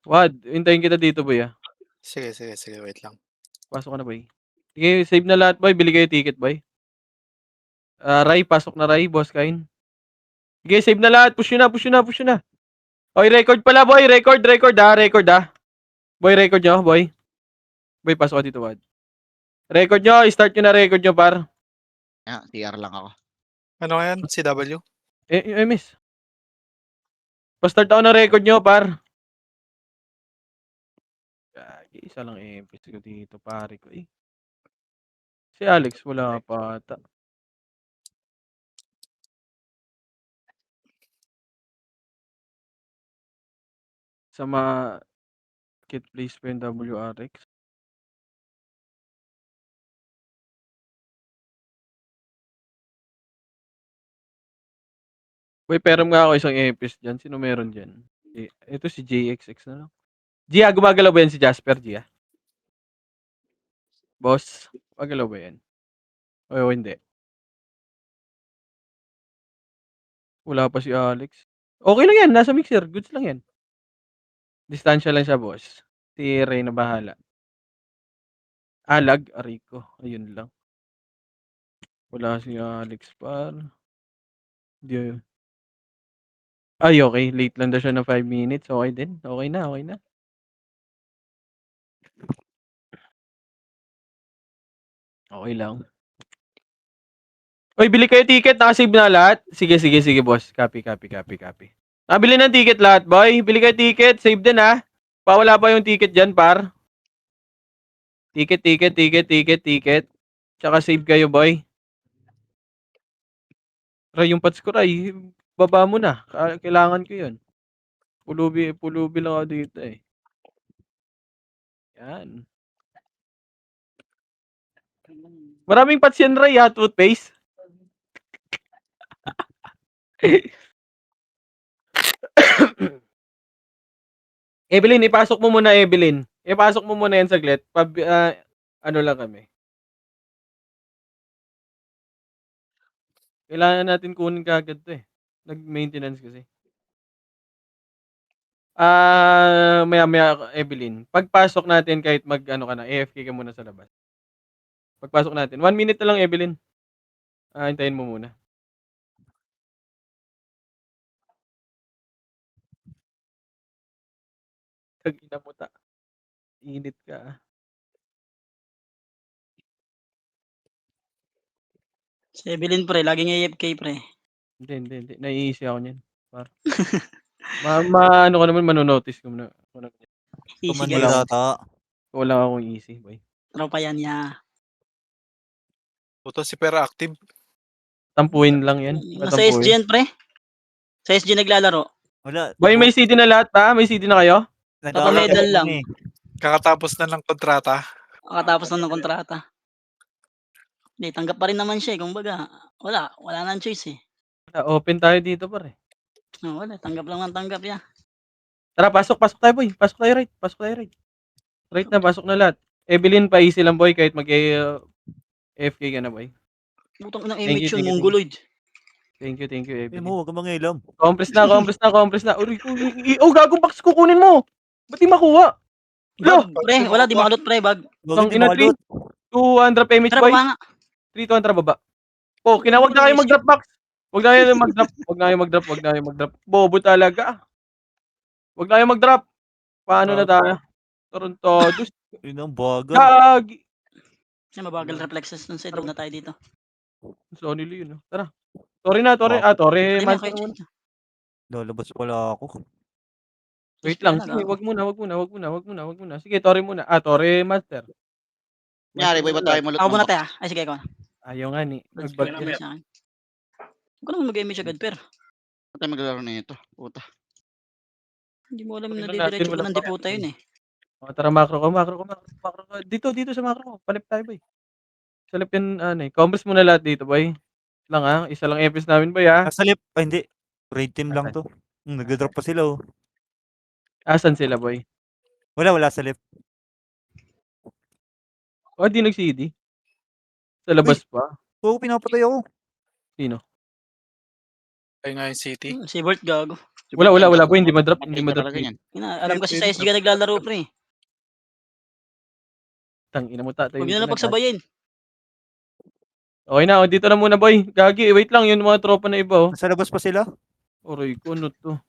Wad, hintayin kita dito boy, Sige, wait lang. Pasok ka na boy. Sige, save na lahat boy, bili kayo ticket boy. Rai, pasok na Rai, Boss Kain. Sige, save na lahat, push nyo na. Oy, record pala boy, record Boy, record nyo, boy. Boy, pasok ka dito, Wad. Record nyo, start nyo na record nyo, par. TR lang ako. Ano nga yan? CW? Miss. Pa-start ako ng record nyo, par. Isa lang MP ko dito, pare ko eh. Si Alex, wala pa ata. Sa market place pa yung WRX. Boy, pero nga ako isang EPS dyan. Sino meron dyan? Ito si JXX na lang. Gia, gumagalaw ba yan si Jasper, Gia? Boss, gumagalaw ba yan? O hindi? Wala pa si Alex. Okay lang yan, nasa mixer. Goods lang yan. Distansya lang siya, boss. Si Ray na bahala. Alag, Arico. Ayun lang. Wala si Alex par. Di. Ay, okay. Late lang daw siya ng 5 minutes. Okay din. Okay na. Okay lang. Uy, bili kayo ticket. Nakasave na lahat. Sige, boss. Copy. Bili ng ticket lahat, boy. Bili kayo ticket. Save din, ha. Pawala pa yung ticket dyan, par. Ticket. Tsaka save kayo, boy. Ray, yung pats ko, Ray. Baba mo na. Kailangan ko yun. Pulubi lang ako dito, eh. Yan. Maraming pats yan, Ray, ha. Toothpaste. Evelyn, ipasok mo muna, Evelyn. Ipasok mo muna yan saglit. Ano lang kami. Kailangan natin kunin kagad to eh. Nag-maintenance kasi. Maya, Evelyn. Pagpasok natin kahit mag-ano ka na, AFK ka muna sa labas. Pagpasok natin. 1 minute na lang, Evelyn. Hintayin mo muna. Tagina mo ta. Init ka. Si Evelyn pre, laging AFK pre. Hindi. Naiisi ako niyan. Ano ko naman, manonotice ko muna. Easy Manira guys. ta. Wala akong easy, boy. Tropa yan niya. Puto si Pera active. Tampuin lang yan. Nasa SG yan pre. Sa SG naglalaro. Wala. Boy, may CD na lahat pa? May CD na kayo? Medal lang. Kakatapos na ng kontrata. Kakatapos na ng kontrata. Hindi, tanggap pa rin naman siya eh. Kumbaga, wala nang choice eh. Open tayo dito pare. Wala, tanggap lang ng tanggap ya. Tara, pasok tayo boy. Pasok tayo right. Right na, pasok na lahat. Evelyn, pa-easy lang boy kahit FK ka na boy. Butang ng image yun, Mongoloid. Thank you, Evelyn. Huwag ka mangilam. Compress na. Gagong box kukunin mo. Ba't di makuha? Pre, wala, di makalot pre, bag. Bakit di makalot? 200 payments boy. 3,200 baba. Kinawag na kayo mag-drop box. Wag na kayo mag-drop. Bobo talaga. Wag na kayo mag-drop. Paano na tayo? Toronto. Yun ang bagal. Gagi. Mabagal reflexes nun sa na tayo dito. Sorry yun. Tara. Sorry. Master muna. Lalabas pala ako. Wait lang. Sige, wag muna. Sige, Tori muna. Tori Master. Nyari, boy, ba tayo malot? Ako muna tayo. Ay, sige, ikaw. Ayaw nga ni. Mag-bag yan. Huwag ka naman mag-image agad, per. Ba't tayo maglalaro na ito? Puta. Hindi mo alam na didiretso ko ng deputa yun eh. Tara, macro ko. Dito sa macro ko. Palip tayo, boy. Sa lip yan, Compress muna lahat dito, boy. Lang isa lang episode namin, boy, ha? Sa lip, hindi. Raid team lang to. Nag-drop pa sila, oh. Asan sila, boy? Wala sa lip. Di nag-CD. Sa labas pa. Oo, pinapatay ako. Sino? Ay nga yung city. Si Bert gago. Wala boy, hindi madrop, hindi Patay ka madrop. talaga yan. Alam kasi sa SG ka naglalaro, pre. Tangina mo tatay. Huwag nyo na lang pagsabayin. Okay na, dito na muna boy. Gagi, wait lang, yun mga tropa na iba oh. Nasa labas pa sila. Oray ko, ano to?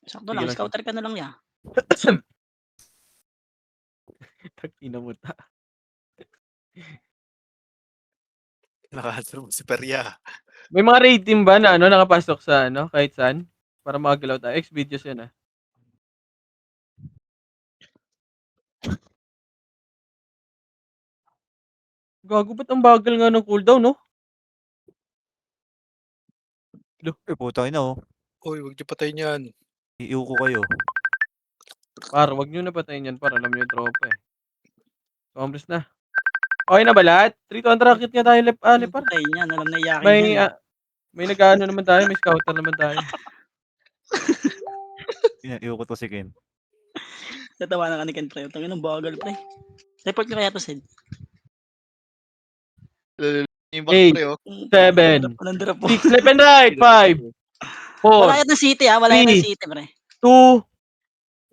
Sakto Sige lang, lang. scouter ka na lang niya. Tangina mo ta. Nakasar mo si Perya. May mga raid team ba na nakapasok sa kahit saan? Para makagalaw tayo. X-videos yan ah. Gago, ba't ang bagal nga ng cooldown, no? Putang ina oh. Uy, huwag niyo patayin yan. Iiw ko kayo. Par, wag nyo na patayin yan, par. Alam nyo yung tropa eh. Compres na. Okay na ba lahat? 300 rocket nga tayo, par. Patay niyan, alam na iyakin May, yan. may nag-ano naman tayo, may scouter naman tayo. Iiw ko to si Ken. Tatawanan ka ni Ken, pre. Tangin ng bagal, pre. Report nyo kaya to, Sid. Yung Eight. pre, oh. 7, Walang drop po. 6, left and right, 5, 4, Wala yan ng city, ha? Wala yan ng 3, city, pre. 2,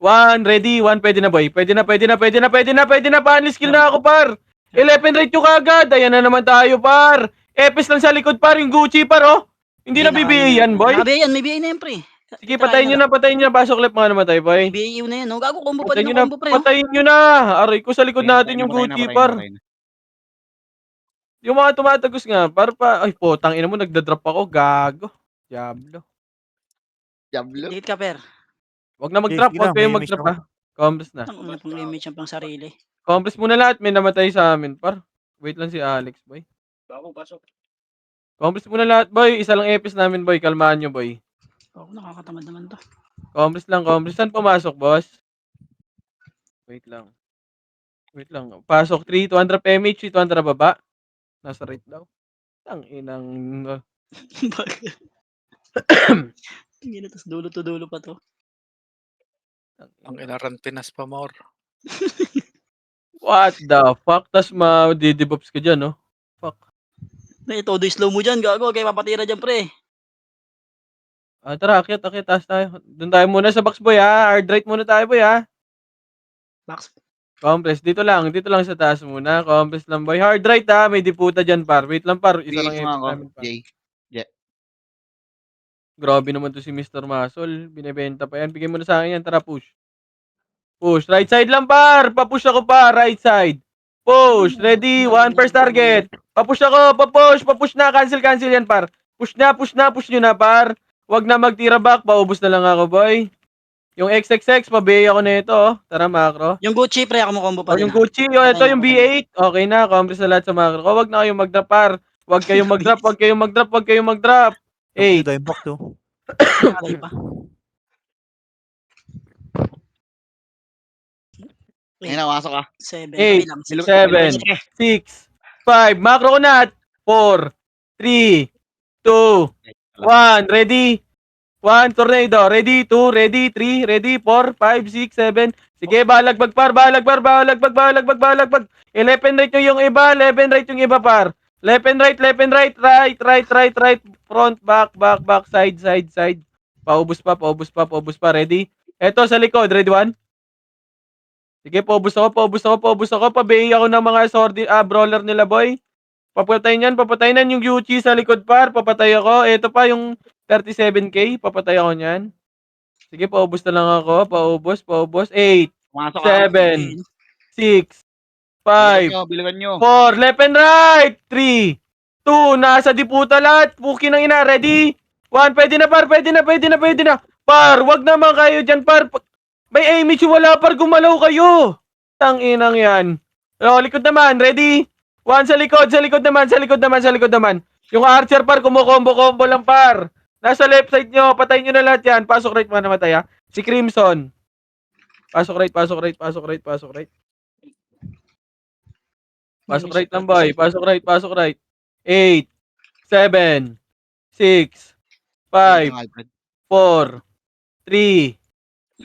1, ready, 1, pwede na boy. Pwede na. Pa-unleash skill na ako, par. 11 right yung kagad. Ayan na naman tayo, par. Epis lang sa likod, par. Yung Gucci, par, oh. Hindi na BBA yan, boy. Naka-BA yan, may BA na yan, pre. Sige, patayin nyo na. Pasok left mga naman tayo, boy. BA na yan, no? Gago, combo pa Patayin din nyo na. ang combo, pre. Oh. Patayin nyo na. Aray ko sa likod natin yung Gucci, par. Yung mga tumatagos nga, par pa. Ay, po, tangina mo, nagda-drop ako. Gago. Diablo. Diablo. Dikit ka, per. Wag na mag-drop. Sige Wag na, kayong may mag-drop, image ha. Compres na. Ang pang image ang pang sarili. Compres muna lahat. May namatay sa amin, par. Wait lang si Alex, boy. Compres muna lahat, boy. Isa lang epis namin, boy. Kalmahan nyo, boy. Oh, nakakatamad naman to. Compres lang, compres. Saan pumasok, boss? Wait lang. Pasok 3, 200 PMH, 200 baba. Nasa right daw. Ang inang... Bakit? Hindi na, tas dulo to dulo pa to. Ang inaran Pinas pa, more. What the fuck? Tas ma-didibobs ka dyan, no? Fuck. Pre, todo slow mo dyan, gago. Kaya papatira dyan, pre. Tara, akit, taas tayo. Doon tayo muna sa box, boy, ha? Hard right muna tayo, boy, ha? Max. Compress, dito lang sa taas muna. Compress lang, boy. Hard right, ha? May diputa dyan, par. Wait lang, par. Isa lang Bigay ko nga epis ako, namin, par. Jay. Grabe naman to si Mr. Muscle. Binebenta pa yan. Bigay mo na sa akin yan. Tara, push. Push. Right side lang, par. Papush ako, par. Right side. Push. Ready. One first target. Papush ako. Papush na. Cancel yan, par. Push nyo na, par. Wag na magtira back. Paubos na lang ako, boy. Yung XXX, pabay ako na ito, oh. Tara, macro. Yung Gucci, pre, ako mo combo pa din. Yung Gucci, ito yung B8. Okay na. Compress na lahat sa macro. Wag na kayong mag-drop, par. Wag kayong mag-drop. 8. Tayo back to. Alay pa. Ayun na, pasok ka. 7. 8, Lang. 7, 6, 5. Macro ko na. 4, 3, 2, 1. Ready? 1, tornado. Ready? 2, ready? 3, ready? 4, 5, 6, 7. Sige, balagbag, par. Balagbag. 11 right yung iba. 11 right yung iba, par. Left and right. Right. Front, back, side. Paubos pa. Ready? Eto sa likod. Ready, 1? Sige, paubos ako. Pabay ako ng mga brawler nila, boy. Papatayin yan yung Yuchi sa likod, par. Papatay ako. Ito pa yung 37k. Papatay ako niyan. Sige, paubos na lang ako. Paubos. 8, Pumasok ka. 7, 6, 5, Biligan nyo. 4, left and right. 3, 2, nasa diputa lahat. Puki ng ina. Ready? 1, pwede na, par. Pwede na. Par, wag naman kayo dyan, par. May image wala, par. Gumalaw kayo. Tanginang yan. Likod naman. Ready? 1 sa likod naman. Yung archer, par, kumukombo lang, par. Nasa left side nyo. Patayin nyo na lahat yan. Pasok right mga namatay, ha. Si Crimson. Pasok right. Pasok right lang, boy. Pasok right. 8, 7, 6, 5, 4, 3,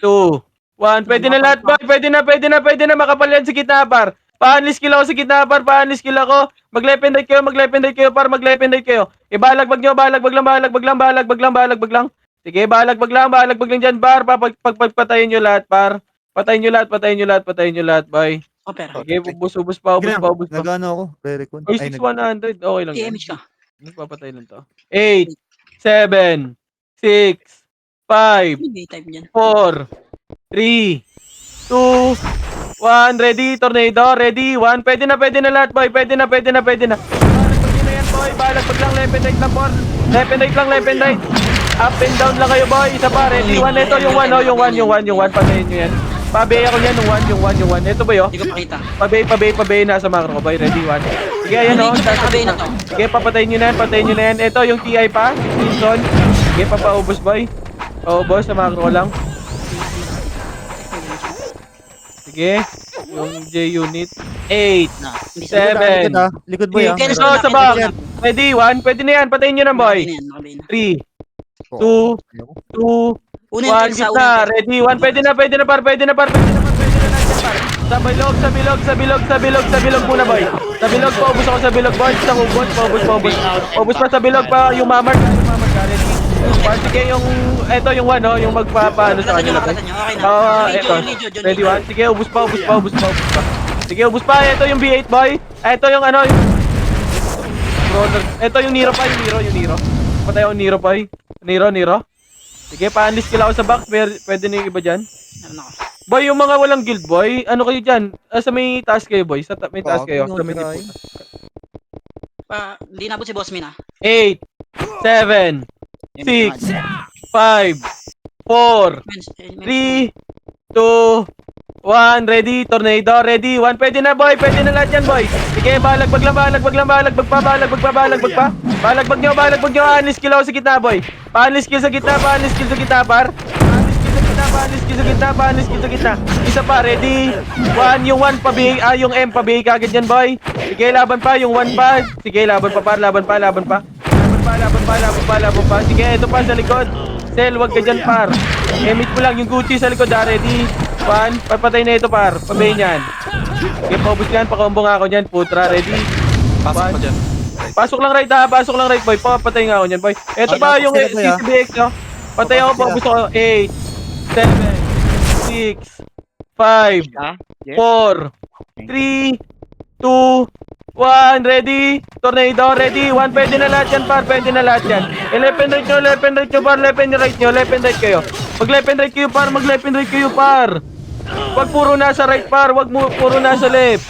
2, 1. Pwede na lahat, boy. Pwede na. Makapal yan sa gitna, par. Pa-unleash skill ako sa gitna, par. Pa-unleash skill ako. Mag-left and right kayo, par. Mag-left and right kayo. Ibalagbag nyo. Balagbag lang. Sige, balagbag lang dyan, par. Pagpatayin nyo lahat, par. Patayin nyo lahat, boy. Super. Sige, ubos pa. Nag-ano ako, re-recon. Oy, Ay, 6100. Okay lang yan. TMH ka. Nagpapatay lang to. 8, 7, 6, 5, Ano yung type dyan? 4, 3, 2, 1. Ready, tornado. Ready, 1. Pwede na lahat, boy. Pwede na. Balagbag nyo na yan, boy. Balagbag lang, left and right lang, por. Left and right. Up and down lang kayo, boy. Isa pa, ready, 1. Ito, yung 1, oh. Yung 1. Patayin nyo yan. Pabay ako yan, yung 1. Ito ba yun? Hindi ko pakita. Pabay. Nasa macro ko, boy. Ready, 1. Sige, ayan, oh. Nakabay na to. Sige, patayin nyo na yan. Ito, yung TI pa. Simpson. Sige, papaubos, boy. Ubos, sa macro lang. Sige. Yung J-Unit. 8, Na. Hindi 7. Likod boy, ah. Kaya Ito, sa back. Ready, 1. Pwede na yan. Patayin nyo na, boy. Nakabay na. 3, 2, Una yung 1. persa, Gitna. Ready, 1. Pwede na, par. Pwede na lang dyan, par. Sa bilog muna, boy. Sa bilog, paubos ako sa bilog, boy. Sa ubos, paubos. Ubos pa sa bilog pa, yung mamar ka. Ready? Sige, eto yung 1, oh. Yung magpapaano sa kanila, boy. Eto. Ready, 1. Sige, ubos pa. Sige, ubos pa. Ito yung B8, boy. Ito yung ano, ito yung Nero pa, yung Nero. Patay ako Nero, boy. Nero. Sige, pa-unlist kila ako sa box. Pwede na yung iba dyan. Meron ako. Boy, yung mga walang guild, boy, ano kayo dyan? Sa may task kayo, boy. May task kayo. Sa may tipo. Hindi nabot si Boss Min, ah. 8, 7, 6, 5, 4, 3, 2, 1. Ready, tornado. Ready, 1. Pwede na, boy. Pwede na lahat yan, boy. Sige, balagbag pa. Balagbag nyo. Unlist kill ako sa gitna, boy. Pa-unlist kill sa gitna, par. Pa-unlist kill sa gitna. Isa pa, ready. 1, yung 1 pabihig, yung M pabihig kagad yan, boy. Sige, laban pa, yung 1 pa. Sige, laban pa, par. Laban pa. Sige, ito pa sa likod. Sel, wag ka dyan, par. Emit mo lang yung Gucci sa likod, ready. 1, papatay na ito, par. Pabayin yan. Sige, paubos yan. Pakombo nga ako dyan, putra. Ready. Pasok pa dyan. Pasok lang right, boy. Papatay nga ako dyan, boy. Ito pa yung CCBX, no? Patay ako, paubos ako. 8, 7, 6, 5, 4, 3, 2, 1. Ready? Tornado, ready? 1. Pwede na lahat yan, par. Pwede na lahat yan. Left and right nyo, par. Left and right kayo. Mag left and right kayo, par. Wag puro nasa right, par. Wag puro nasa left.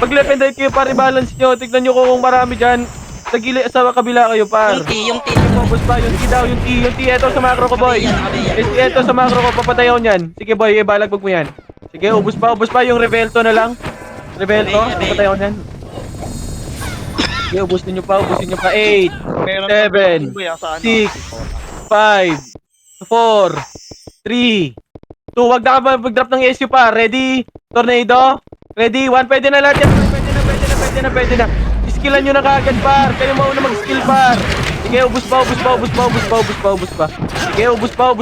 Pag left and right kayo, par. I-balance nyo. Tignan nyo kung marami dyan. Sa kabila kayo, par. Yung T. Focus pa, yung T daw, yung T. Ito sa macro ko, boy. Ito sa macro ko, papatay ako nyan. Sige, boy, balagbag mo yan. Sige, ubos pa. Yung Rebelto na lang. Papatay ako nyan. Sige, ubusin nyo pa. 8, 7, 6, 5, 4, 3, 2, wag na ka mag-drop ng SU pa. Ready? Tornado? Ready? 1, pwede na lahat yan. Pwede na. Skillan nyo na kagad, par. Kayo mauna mag-skill, par. Sige, ubos pa. Sige, ubos pa.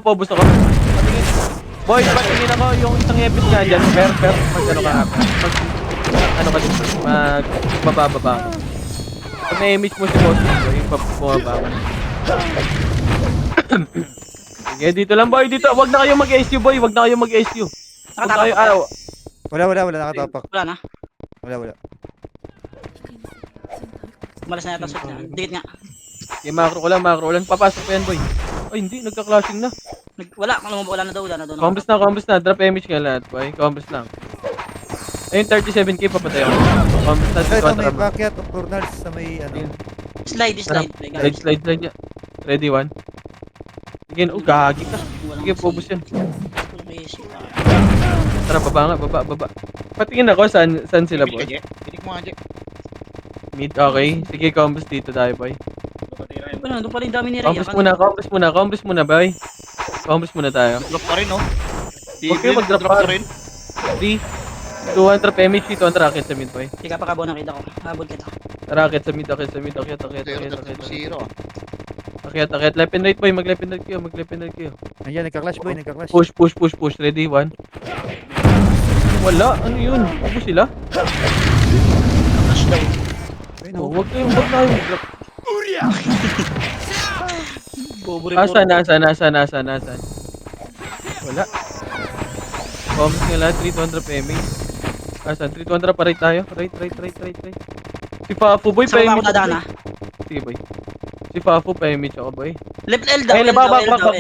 Paubos ako. Patingin. Boy, patingin ako yung isang epic nga dyan. Pero, mag-ano ka nga. Magbababa. Pag na-image mo si boss, yung bumaba ka. Sige, dito lang, boy. Dito. Wag na kayong mag-SU, boy. Wag na kayong mag-SU. Wala, nakatapak. Wala na. Wala. Malas na yata sa kanya. Dikit nga. Okay, macro ko lang. Papasok pa yan, boy. Ay, hindi. Nagka-clashing na. Wala na daw. Combos na. Drop image nga lahat, boy. Combos lang. Ayun, 37k papatay ako. Combos na. Ito may Dito, packet of corners sa may ano. Slide. Slide niya. Ready, 1. Sige, gagi ka. Sige, pobos yan. Tara, baba. Patingin ako, saan sila, boy? Tinik mo nga, Jack. Mid, okay. Sige, combos dito tayo, boy. Doon pala yung dami ni Ray. Combos muna, boy. Combos muna tayo. Drop pa rin, no? Huwag kayo mag-drop pa rin. 3, 2, 1, trap MH dito, ang racket sa mid, boy. Sige, pakabo nakita ko. Habol kita. Racket sa mid, akyat. Zero. Akyat, left and right, boy. Mag-left and right kayo. Ayan, nagka-clash boy. Push. Ready, 1. Wala, ano yun? Ako sila? Flash daw. Ayun, Oh, wag na yung drop. Bobo Asan? Wala. Bombs nga lahat, 300 PMA. Asan? 300 pa right tayo. Right. Si Fafu boy, Saan ba pa-image ako dadaan, boy. Sige boy. Si Fafu, pa-image ako boy. Left L daw, Ay, L daw, L daw, L daw.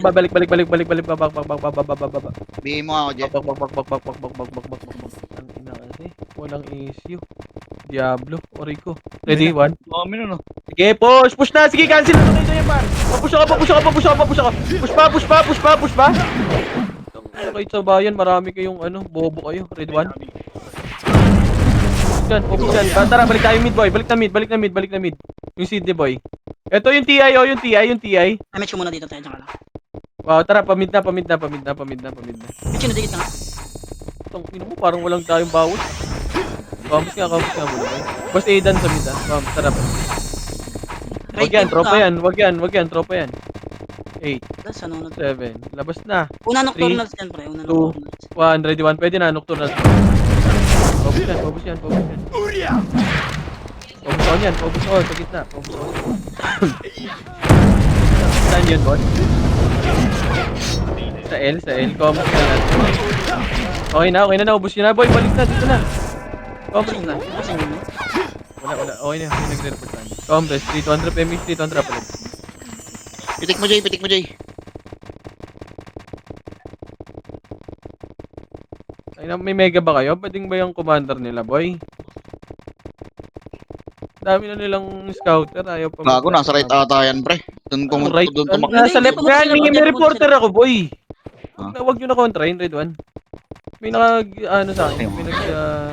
balik. Bigay mo ako, Jack. Ang ina kasi. Walang issue. Diablo, Orico. Ready, one. Dami nun, oh. Sige, push na. Sige, cancel na ito yan, par. Papush ako. Push pa. Okay, sa bayan, marami kayong bobo kayo. Ready, one. Focus yan. Tara, balik tayo mid, boy. Balik na mid. Yung Sydney, boy. Ito yung TI, yung TI. Damage ko muna dito tayo, tsaka lang. Wow, tara, pamid na. Mitch, nadikit na nga. Tong ino mo, parang walang tayong bawat. Campus nga muna, boy. Basta Aidan sa mid, tara, boy. Wag yan, tropa yan. 8, Tapos ano, 7, labas na. una nocturnals yan, pre. Una Two. nocturnals. 1, ready, 1. Pwede na, nocturnal. Focus yan. Focus on, sa gitna. Focus on. Saan yun, boss? Sa L. Comment na natin. Okay na, naubos yun na, boy. Balik na, dito na. Compress na. Kasi yun. Wala. Okay na, may nagre-report na. Compress, 300 PMI, 300 pala. Pitik mo, Jay. Ay, may mega ba kayo? Pwedeng ba yung commander nila, boy? Dami na nilang scouter, ayaw pa. Gago, nasa right ata yan, pre. Doon Right, tumakbo. nasa left yan, may reporter ako, boy. Ah. Huwag nyo na kontrain, Red One. May sa akin, may snap.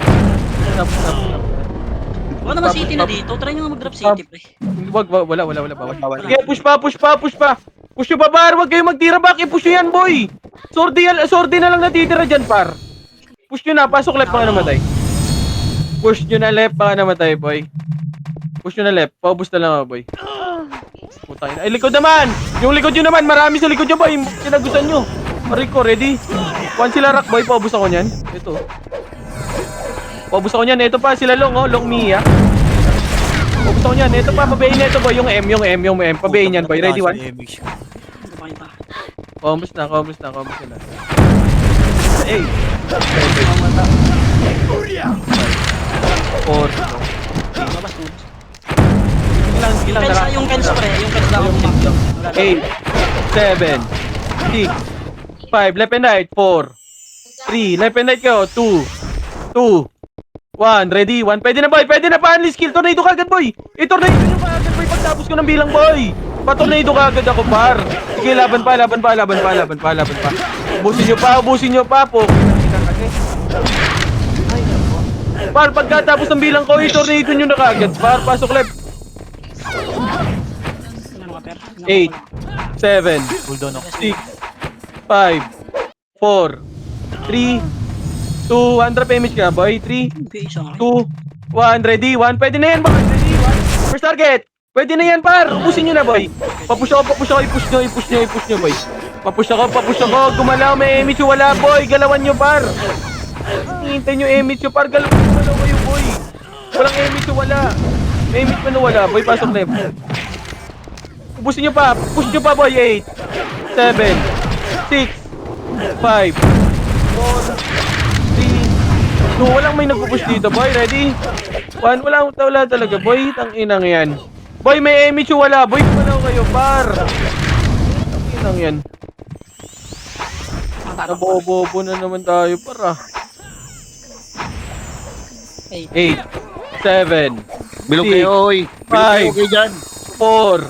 Wala naman city na dito. Try nyo nga mag-drop city, pre. Wala, bawal. Sige, push pa. Push nyo pa, par. Huwag kayong magtira back, i-push nyo yan, boy. Sordi na lang natitira dyan, par. Push nyo na, pasok left, baka namatay. Boy. Push nyo na left, paubos na lang ako, boy. Putang ina. Ay, likod naman! Yung likod nyo naman, marami sa likod nyo, boy. Kinagusan nyo. Rico, ready? One sila rock, boy. Paubos ako nyan. Ito. Paubos ako nyan. Ito pa, sila long, long Mia. Paubos ako nyan. Ito pa, pabayin na ito, boy. Yung M. Pabayin yan, boy. Ready, one? Combos na. Hey. 4. Babas mo. Ilang Kens na yung Kens, pre. Yung Kens lang ako kumakto. 8, 7, 6, 5, left and right, 4, 3, left and right kayo, 2, 1, ready, 1, pwede na, boy, pa-unleash skill, tornado ka agad, boy, i-tornado nyo ka agad, boy, pagtapos ko ng bilang, boy, pa-tornado ka agad ako, par, sige, laban pa, ubusin nyo pa, po, par, pagkatapos ng bilang ko, i-tornado nyo na kaagad, par, pasok left, 8, 7, 6, 5, 4, 3, 2, 100 image ka, boy. 3, 2, 1, ready, 1. Pwede na yan, boy. Ready, 1. First target. Pwede na yan, par. Ubusin nyo na, boy. Papush ako. I-push nyo, boy. Papush ako. Gumalaw, may image yung wala, boy. Galawan nyo, par. Hintay nyo image yung par. Galaw kayo, boy. Walang image yung wala. May image pa na wala, boy. Pasok left. Ubusin nyo pa. Push nyo pa, boy. 8, 7, 6, 5, 4, 3, 2. Walang may nagpupush dito, boy. Ready? 1. Wala talaga, boy. Tang-inang yan. Boy, may image yung wala. Boy, kumalaw kayo, par. Tang-inang yan. Nabobobo na naman tayo, para. 8, 7, Bilog 6, kayo, oy. Bilog 5, kayo dyan. 4,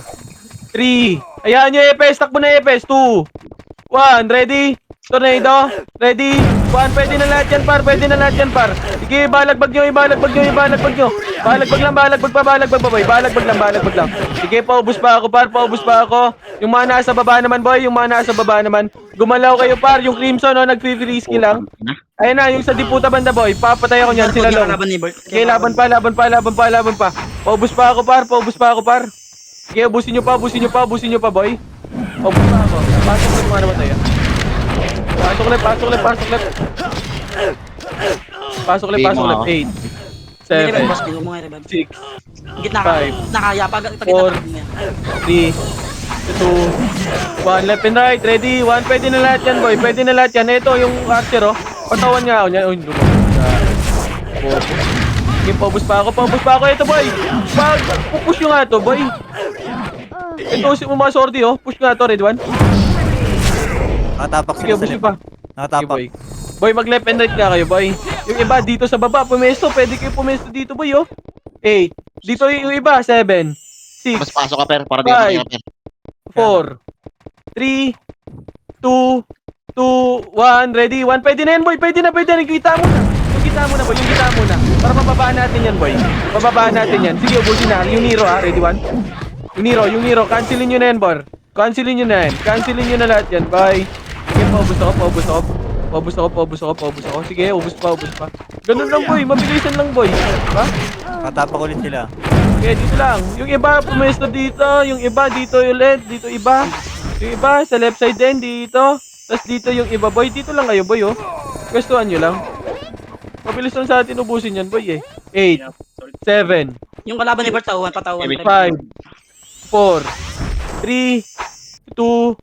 3. Ayan nyo, Epes. Takbo na, Epes. 2, 1. Ready? Tornado. Ready? 1. Pwede na lahat yan, par. Sige, balagbag nyo. Balagbag lang. Sige, paubos pa ako, par. Yung mga nasa baba naman, boy. Gumalaw kayo, par. Yung Crimson, nag-free skill lang. Ayun na, yung sa Diputa banda, boy. Papatay ako niyan, sila long. Okay, laban pa. Paubos pa ako, par. Sige, ubusin nyo pa, boy. Paubos pa ako. Pasok na mga naman tayo. Pasok left. 8, 7, 6, Gitna ka. 5, Nakaya. 4, 3, 2, 1. Left and right. Ready? 1. Pwede na lahat yan, boy. Pwede na lahat yan. Ito, yung archer, oh. Patawan nga ako niyan. Oh, hindi mo. Sige, paubos pa ako. Ito, boy. Push nyo nga to, boy. Ito, mga sortie, oh. Push nga to, red 1. Nakatapak Sige, sila sa push left. pa. Sige, Nakatapak. boy. Boy, mag left and right nga kayo, boy. Yung iba, dito sa baba, pumesto. Pwede kayo pumesto dito, boy, oh. 8. Dito yung iba, 7. 6. Mas pasok ka, per. Para di Five. ka per. 4, 3, 2, 1, ready? 1, pwede na yan, boy. Pwede na. Kita mo na. Kita mo na, boy. Kita mo na. Para mababaan natin yan, boy. Mababaan natin yan. Sige, ubusin na. Yung Nero, ha. Ready, 1? Yung Nero. Cancelin nyo na yan, bor. Cancelin nyo na yan. Lahat yan. Bye. Sige, paubos ako. Sige, ubos pa. Ganun lang, boy. Mabilisan lang, boy. Ha? Nakatapak ulit sila. Okay, dito lang. Yung iba, pumesto dito. Yung iba, dito ulit. Dito iba. Yung iba, sa left side din, dito. Tapos dito yung iba, boy. Dito lang kayo, boy, oh. Pwestuhan nyo lang. Mabilis lang sa atin ubusin yan, boy, eh. 8, 7, Yung kalaban ni Bert, patawan. 5, 4, 3, 2,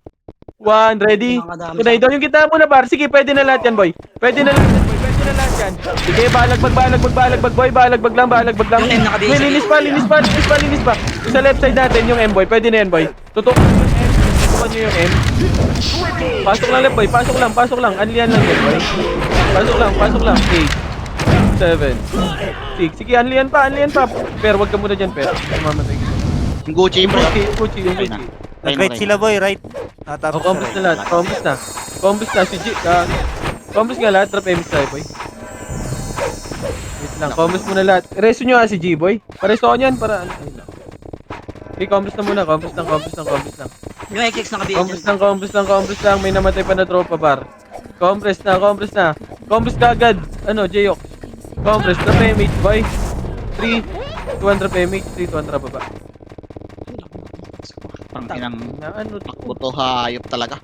1, ready? Nakakadami Tunay doon yung kita muna, bar. Sige, pwede na lahat yan, boy. Pwede na lahat yan. Sige, balagbag, boy. Balagbag lang. Yung M nakabihis. May linis pa. Yung sa left side natin, yung M, boy. Pwede na yan, boy. Tutukan nyo yung M. Pasok lang, left, boy. Pasok lang. Anlian lang yan, boy. Pasok lang. 8, 7, 6. Sige, anlian pa. Pero wag ka muna dyan, pero. Mamatay. Yung Gucci, Yung pre. Gucci. Nag-right sila boy, right. Nakatapak Oh, combos sa na right. lahat. Combos na. Si G. Combos nga lahat. Trap MS tayo, boy. Wait lang. Combos muna lahat. Reso nyo nga si G, boy. Pareso ko niyan para... Okay, combos na muna. Combos lang. Yung XX nakabihis. Combos lang. May namatay pa na tropa, bar. Combos na. Combos ka agad. Ano, J-Ox. Combos. Trap MS, boy. 3, 200 PMH. 3, 200 baba. Parang inang Na ano to? takbo to, hayop talaga.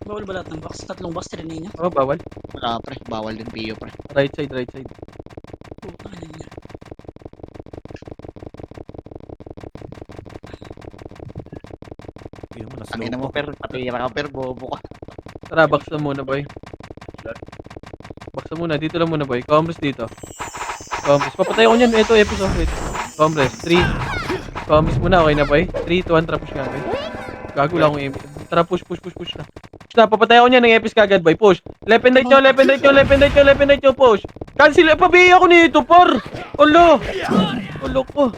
Bawal ba lahat ng box? Tatlong box, trinay niya. Oh, bawal. Wala, pre. Bawal din Pio, pre. Right side. Puta na niya. Yun mo, Ang na-slow ina mo, po. per. Patira ka, per. Bobo ka. Tara, box na muna, boy. Box na muna. Dito lang muna, boy. Combos dito. Combos. Papatay ko niyan. Ito, episode. Wait. Combos. 3. Combos muna. Okay na, boy. 3, 2, 1. Tara, push nga, boy. Gago lang akong aim. Tara, push na. Push na. Papatay ako niyan ng epis kagad, boy. Push. Left and right nyo. Push. Cancel. Pabihi ako nito, por. Ulo ko.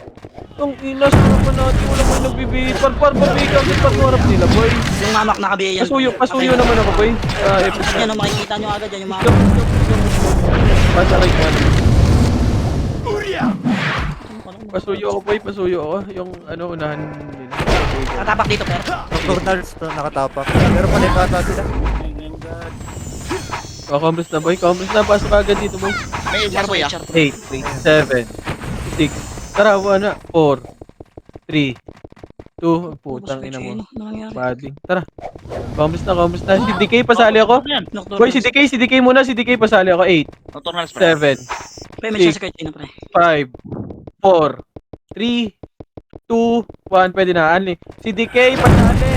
Ang ina sa naman natin. Wala mo yung nagbibihi. Par, pabihi ka. Par, harap nila, boy. Yung mamak nakabihis yan. Pasuyo naman ako, boy. Epis na. Yan, makikita nyo agad yan yung mamak. Pasaray ko. Pasuyo ako. Yung ano, unahan nila. Katapak dito, pero. Nocturnals to, nakatapak. Pero palikata sila. Combos na, boy. Pasok agad dito, boy. May HR, boy, ah. 8, 7, 6. Tara, 1, 4, 3, 2. Putang ina mo. Bading. Tara. Combos na. Si DK, pasali ako. Boy, si DK muna. Pasali ako. 8, Nocturnals, pre. 7, Pre, may chance sa Kurt na, pre. 5, 4, 3, 2, 1. Pwede na. Anli. Si DK, pasali.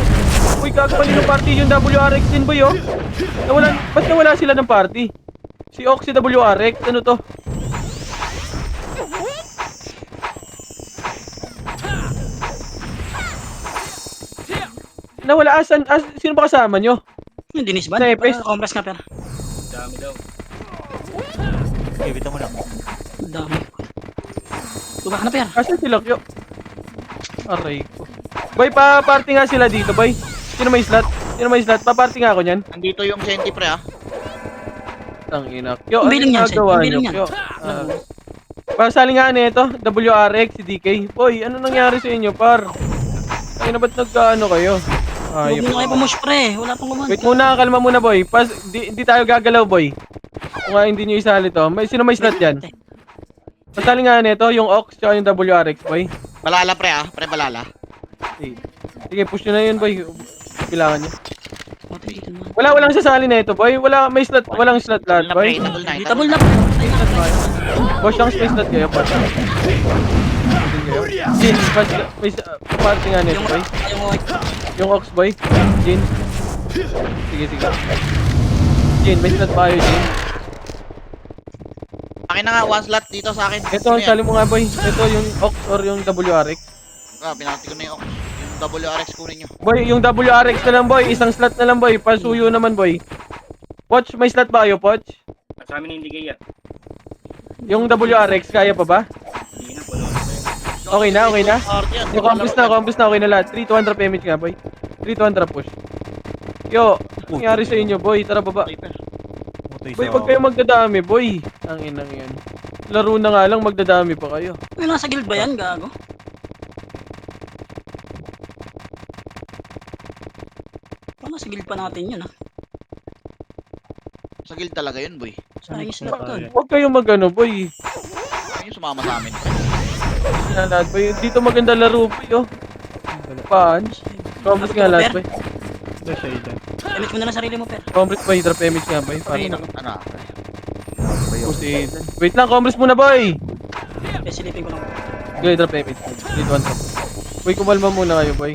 Uy, kagawali ng party yung WRX din, boy, oh. Ba't nawala sila ng party? Si Ox, si WRX. Ano to? Nawala. Sino ba kasama nyo? Yung Dennis ba? Snipers. Compress nga, pero. Ibita mo lang. Dami. Tumak na, pero. Asan sila, Kyo? Aray ko. Boy, pa-party nga sila dito, boy. Sino may slot? Pa-party nga ako nyan. Nandito yung Senti, pre, ah. Tangina. Kyo, ano Biling yan, ginagawa Biling nyo, yan. Kyo? Pasali nga nito, WRX, si DK. Boy, ano nangyari sa inyo, par? Tangina, ba't nagkaano kayo? Huwag mo na kayo pamush, pre. Wala pang kumanta. Wait muna, kalma muna, boy. Di tayo gagalaw, boy. Kung nga hindi nyo isali to. Sino may slot yan? Pasali nga nito, yung Ox, tsaka yung WRX, boy. Balala, pre, ah. Pre, balala. Sige, push nyo na yun, boy. Kailangan nyo. Puta, dito naman. Walang sasali na ito, boy. Walang slot lahat, boy. Itabol na. Itabol na, pre. Ay, Boss, lang space slot kayo, boss. kayo. Jin, may party nga nito, boy. Yung Ox, boy. Jin. Sige. Jin, may slot ba kayo, Jin? Akin na nga, one slot dito sa akin. Ito, sali mo nga, boy. Ito, yung Ox or yung WRX. Pinati ko na yung WRX kunin nyo. Boy, yung WRX na lang, boy. Isang slot na lang, boy. Pasuyo naman, boy. Poch, may slot ba kayo, Poch? Sa amin hindi kaya. Yung WRX, kaya pa ba? Hindi na, puno na. Okay na. Party yan. Yung compass na, okay na lahat. 3-200 PMH nga, boy. 3-200 push. Yo, nangyari sa inyo, boy. Tara, baba. Putay Boy, sa- wag kayo magdadami, boy. Ang inang yan. Laro na nga lang, magdadami pa kayo. Uy, nasa guild ba yan, gago? Nasa guild pa natin yun, ha? Sa guild talaga yun, boy. Sayang slot doon. Huwag kayo magano, boy. Ayun yung sumama sa amin. Yan lahat, boy. Dito maganda laro, boy, oh. Paan? Compass nga lahat, boy. Damage mo na lang sarili mo, per. Compass ba, hydra PMH nga, boy. Para Ano? Pusin. Wait lang, compass muna, boy. Silipin ko lang. Go, hydra PMH. 3-200. Boy, kumalma muna kayo, boy.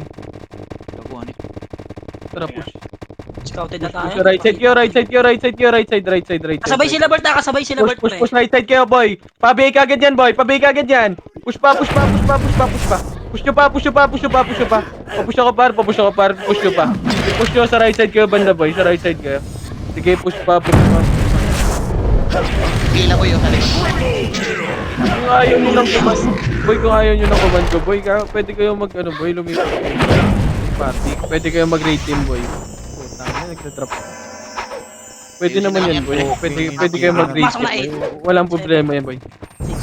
Gaguhan eh. Tara, push. Scouted na tayo. Push, right side kayo. Kasabay sila, Bert, kasabay sila, Bert, pre. Push, right side kayo, boy. Pabay ka agad yan, boy. Pabay ka agad yan. Push pa. Push nyo pa. Papush ako, par. Push nyo sa right side kayo, banda, boy. Sa right side kayo. Sige, push pa. Pila, boy, yung halik. Kung ayaw nyo ng command, boy, ko, boy, pwede kayo boy, lumipat kayo. Party. Pwede kayo mag-raid team, boy. Putang na, nagtatrap. Pwede naman yan, boy. Pwede kayo mag-raid Pasok na team, boy. Walang problema yan, boy.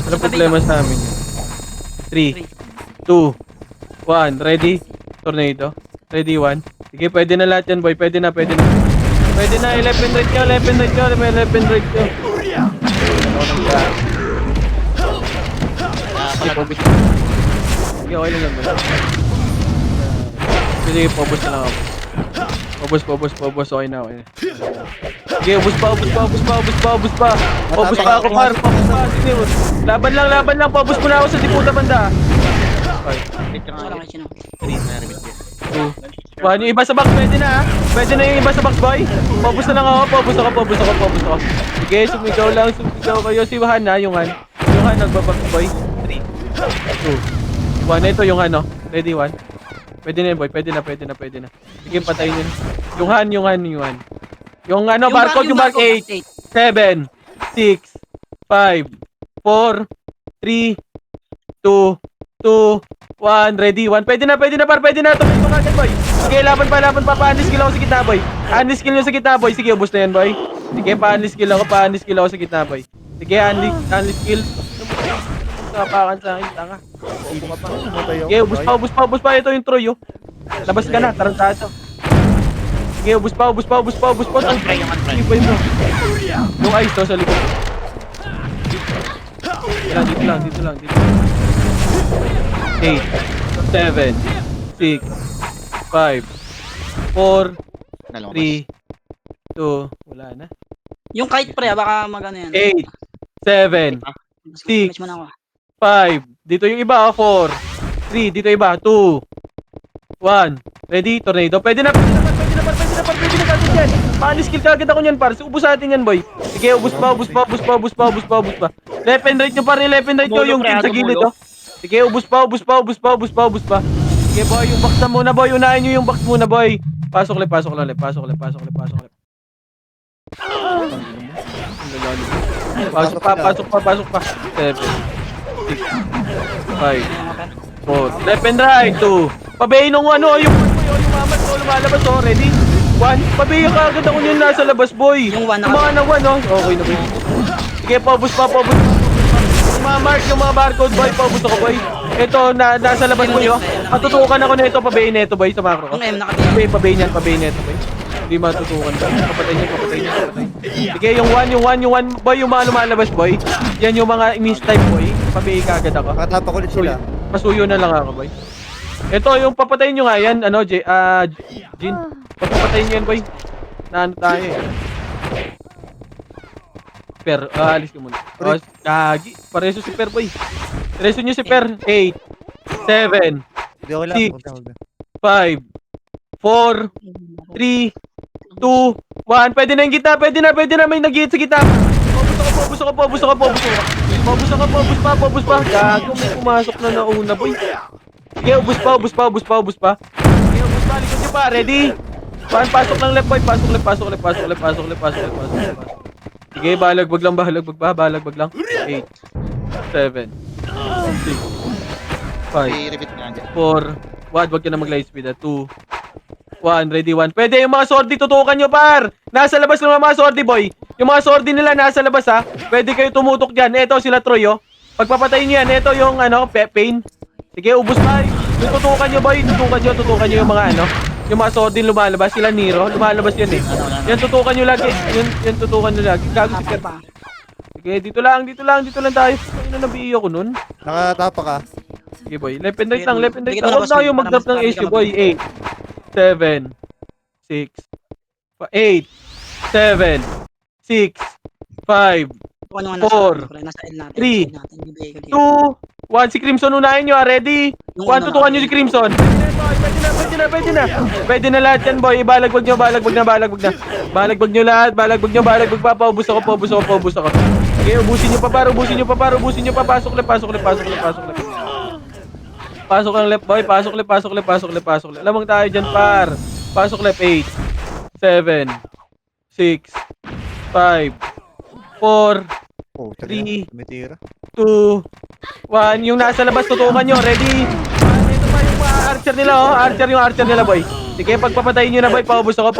Walang problema sa amin yan. 3, 2, 1, ready? Tornado. Ready, 1. Sige, pwede na lahat yan, boy. Pwede na. Pwede na, 11 right nyo. May 11 right nyo. Sige, okay lang yan, boy. Sige, pobos na lang ako. Pobos, okay na. Sige, ubos pa. Pobos pa ako, par. Sige, laban lang. Pobos mo na ako sa diputa banda. Okay. Wala lang kayo sino. 2, 1, yung iba sa box, pwede na, ha? Pwede na yung iba sa box, boy. Pobos na lang ako. Pobos ako. Sige, sumigaw kayo. Si Han, yung Han. Yung Han, nagbabox, boy. 3, 2, 1. Ito yung Han, no? Ready, 1. Pwede na yun, boy. Pwede na. Sige, patayin yun. Yung Han. Yung ano, barcode, yung barcode. 8, 7, 6, 5, 4, 3, 2, 1, ready, 1. Pwede na, par. Pwede na. Tumay mo kagad, boy. Sige, laban pa. Pa-unleash skill ako sa gitna, boy. Unleash skill nyo sa gitna, boy. Sige, ubos na yan, boy. Sige, pa-unleash skill ako sa gitna, boy. Sige, unleash skill. Napakan sa akin, tanga. Upo ka pa. Sige, ubos pa. Ito yung Troy, oh. Labas ka na, tarantado. Sige, ubos pa. Unfray yung unfray. Ibay mo. Yung ice, to, sa likod. Dito lang. 8, 7, 6, 5, 4, 3, 2, wala na. Yung kite, pre, baka magano yan. 8, 7, Damage mo na ako. 5, dito yung iba, 4, 3, dito iba, 2, 1, ready, tornado. Pwede na kagad yan. Panis-skill kagad ako yan, par. Ubus natin yan, boy. Sige, ubus pa. Left and right nyo, par. Left and right nyo, yung team sa gilid, oh. Sige, ubus pa. Sige, boy, yung box na muna, boy. Unahin nyo yung box muna, boy. Pasok ulit. Pasok pa. 7, 6, 5, 4. Left and right, 2. Pabayin nung ano, yung mamat ko lumalabas, oh. Ready? 1. Pabayin ka agad ako yung nasa labas, boy. Yung 1 Yung mga na 1, oh. Okay na, boy. Sige, pobos pa. Yung mga mark, yung mga barcode, boy. Pobos ako, boy. Ito, nasa labas, boy, oh. Matutukan ako na ito, pabayin na ito, boy, sa macro ko. Yung M nakabili. Pabayin na ito, boy. Hindi matutukan, boy. Papatay niya. Sige, yung 1, boy, yung mga lumalabas, boy. Yan yung mga mistype, boy. Pabayin ka agad ako. Nakatapak ulit sila. Pasuyo na lang ako, boy. Ito, yung papatayin nyo nga yan, ano, Jin. Papatayin nyo yan, boy. Na ano tayo, eh. Per, alis ka muna. Oh, gagi. Pareso si Per, boy. Pareso nyo si Per. 8, 7, Hindi, okay lang. Six. Huwag na, huwag na. 5, 4, 3, 2, 1. Pwede na yung gitna. Pwede na. May nag-hit sa gitna. Pobus ako. Pobus pa. Gago, may pumasok na nauna, boy. Sige, ubus pa. Sige, ubus pa. Likod nyo pa. Ready? Pasok ng left, boy. Pasok left. Sige, balagbag lang. 8, 7, 6, 5, I-repeat nga dyan. 4, wag ka na mag-light speed. 2, 1, ready, 1. Pwede yung mga sordi, tutukan nyo, par. Nasa labas ng mga sordi, boy. Yung mga sordi nila nasa labas, ha. Pwede kayo tumutok dyan. Eto, sila Troy, oh. Pagpapatayin nyo yan, eto yung, pain. Sige, ubus pa. Yung tutukan nyo, boy. Tutukan nyo yung mga, yung mga sordi lumalabas. Sila Nero, lumalabas yan, eh. Yan, tutukan nyo lagi. Yan, tutukan nyo lagi. Gago si Ker. Sige, dito lang tayo. Ano na BIO ko nun? Nakatapa ka. Sige, boy. Left and right lang. Dikit mo na, Huwag boss, na kayo para mag-drop mas ng marami issue, ka boy. 8, 7, 6, 8, 7, 6, 5, Four, Nasa L natin. 3, Nasa L natin, bibigay ko dito. 2, 1. Si Crimson unahin nyo, ha. Ready? Yung 1, tutukan nyo si Crimson. Pwede na lahat yan, boy. Balagbag nyo. Balagbag nyo lahat. Balagbag pa. Paubos ako. Okay, ubusin nyo pa, par. Pasok left. Pasok lang left, boy. Pasok left. Lamang tayo dyan, par. Pasok left. 8, 7, 6, 5, 4, Oh, 3, Tumitira. 2, 1. Yung nasa labas, tutukan nyo. Ready? Ito pa yung mga archer nila, oh. Yung archer nila, boy. Sige, pagpapatayin nyo na, boy. Paubos pa.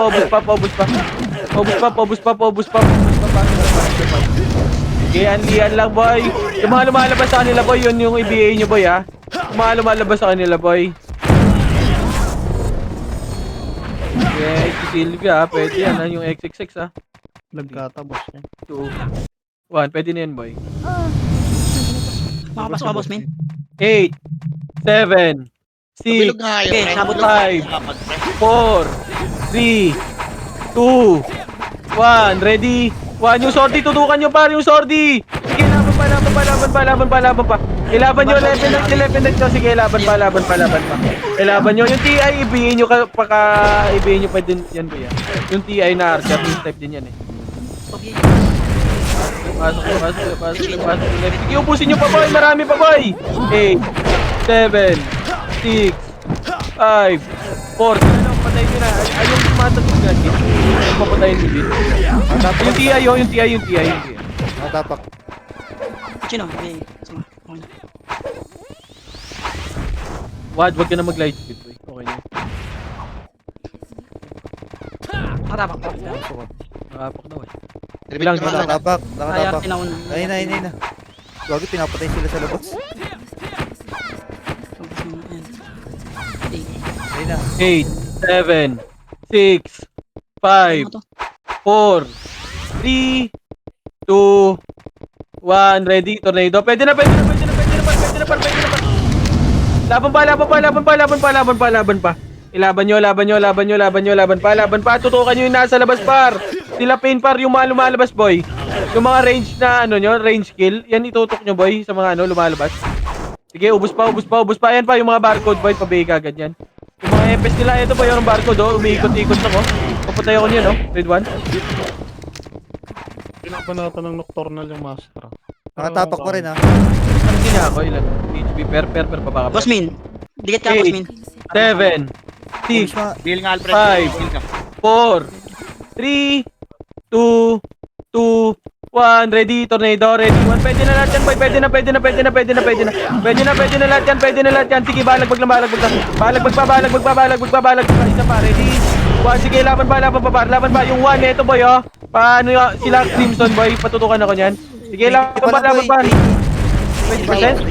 Sige, anlian lang, boy. Yung mga lumalabas sa kanila, boy, yun yung i-BA nyo, boy, ha. Yung mga lumalabas sa kanila, boy. Okay, si Sylvia, ha. Pwede yan, ha. Yung XXX, ha. Nagkatabos niya. 2, 1. Pwede na yan, boy. Makapasok ka, boss, min. 8, 7, 6, Bilog nga yun. Okay, pre. sabot Bilog lang. nga dapat, pre. 4, 3, 2, 1. Ready? 1. Yung sordi, tutukan nyo, par. Yung sordi. Sige, laban pa. Ilaban nyo, left nyo. Sige, laban pa. Ilaban nyo. Yung TI, ibihin nyo pa din yan, kuya. Yung TI na archer, yung type din yan, eh. Pasok. Sige, ubusin nyo pa, boy. Marami pa, boy. 8, 7, 6, 5, 4. Patayin nyo na. Ayun, tumatagod nga, Jin. Mapatayin nyo, Jin. Yung TI, oh. Yung TI. Nakatapak. Sino? Okay. Sino? Okay na. Wag ka na mag-light speed, boy. Okay na. Nakatapak pa. Nakapak daw, eh. Repeat Bilang, nga lang. Nakatapak. Kaya pinauna. Ayun na. Wag, pinapatay sila sa labas. Tapos mo na, yan. Ayun na. 8, 7, 6, 5, Ano to? 4, 3, 2, 1. Ready? Tornado. Pwede na. Laban pa. Laban pa. Tutukan nyo yung nasa labas, par. Sila pain, par. Yung mga lumalabas, boy. Yung mga range na, range kill. Yan itutok nyo, boy. Sa mga, lumalabas. Sige, ubus pa. Yan pa, yung mga barcode, boy. Pabiga, ganyan. Yung mga FS nila, ito ba yung barcode, oh. Umiikot-ikot lang, oh. Papatay ako niya, no? Red 1. Pinapanatan ng Nocturnal yung Master. Nakatapak pa rin, ha. Ano din ako, ilan? HP, per, pa. Boss min. Dikit ka, boss min. 7, 6, Push nga. Bill nga, Alfred. Five. Bill ka. 4, 3, 2, 1. Ready? Tornado. Ready? 1. Pwede na lahat yan, boy. Pwede na lahat yan. Sige, balagbag pa. Isa pa. Ready? 1. Sige, laban pa. Yung 1, eto, boy, oh. Paano sila Crimson, boy? Patutukan ako niyan. Sige, laban pa. 20%?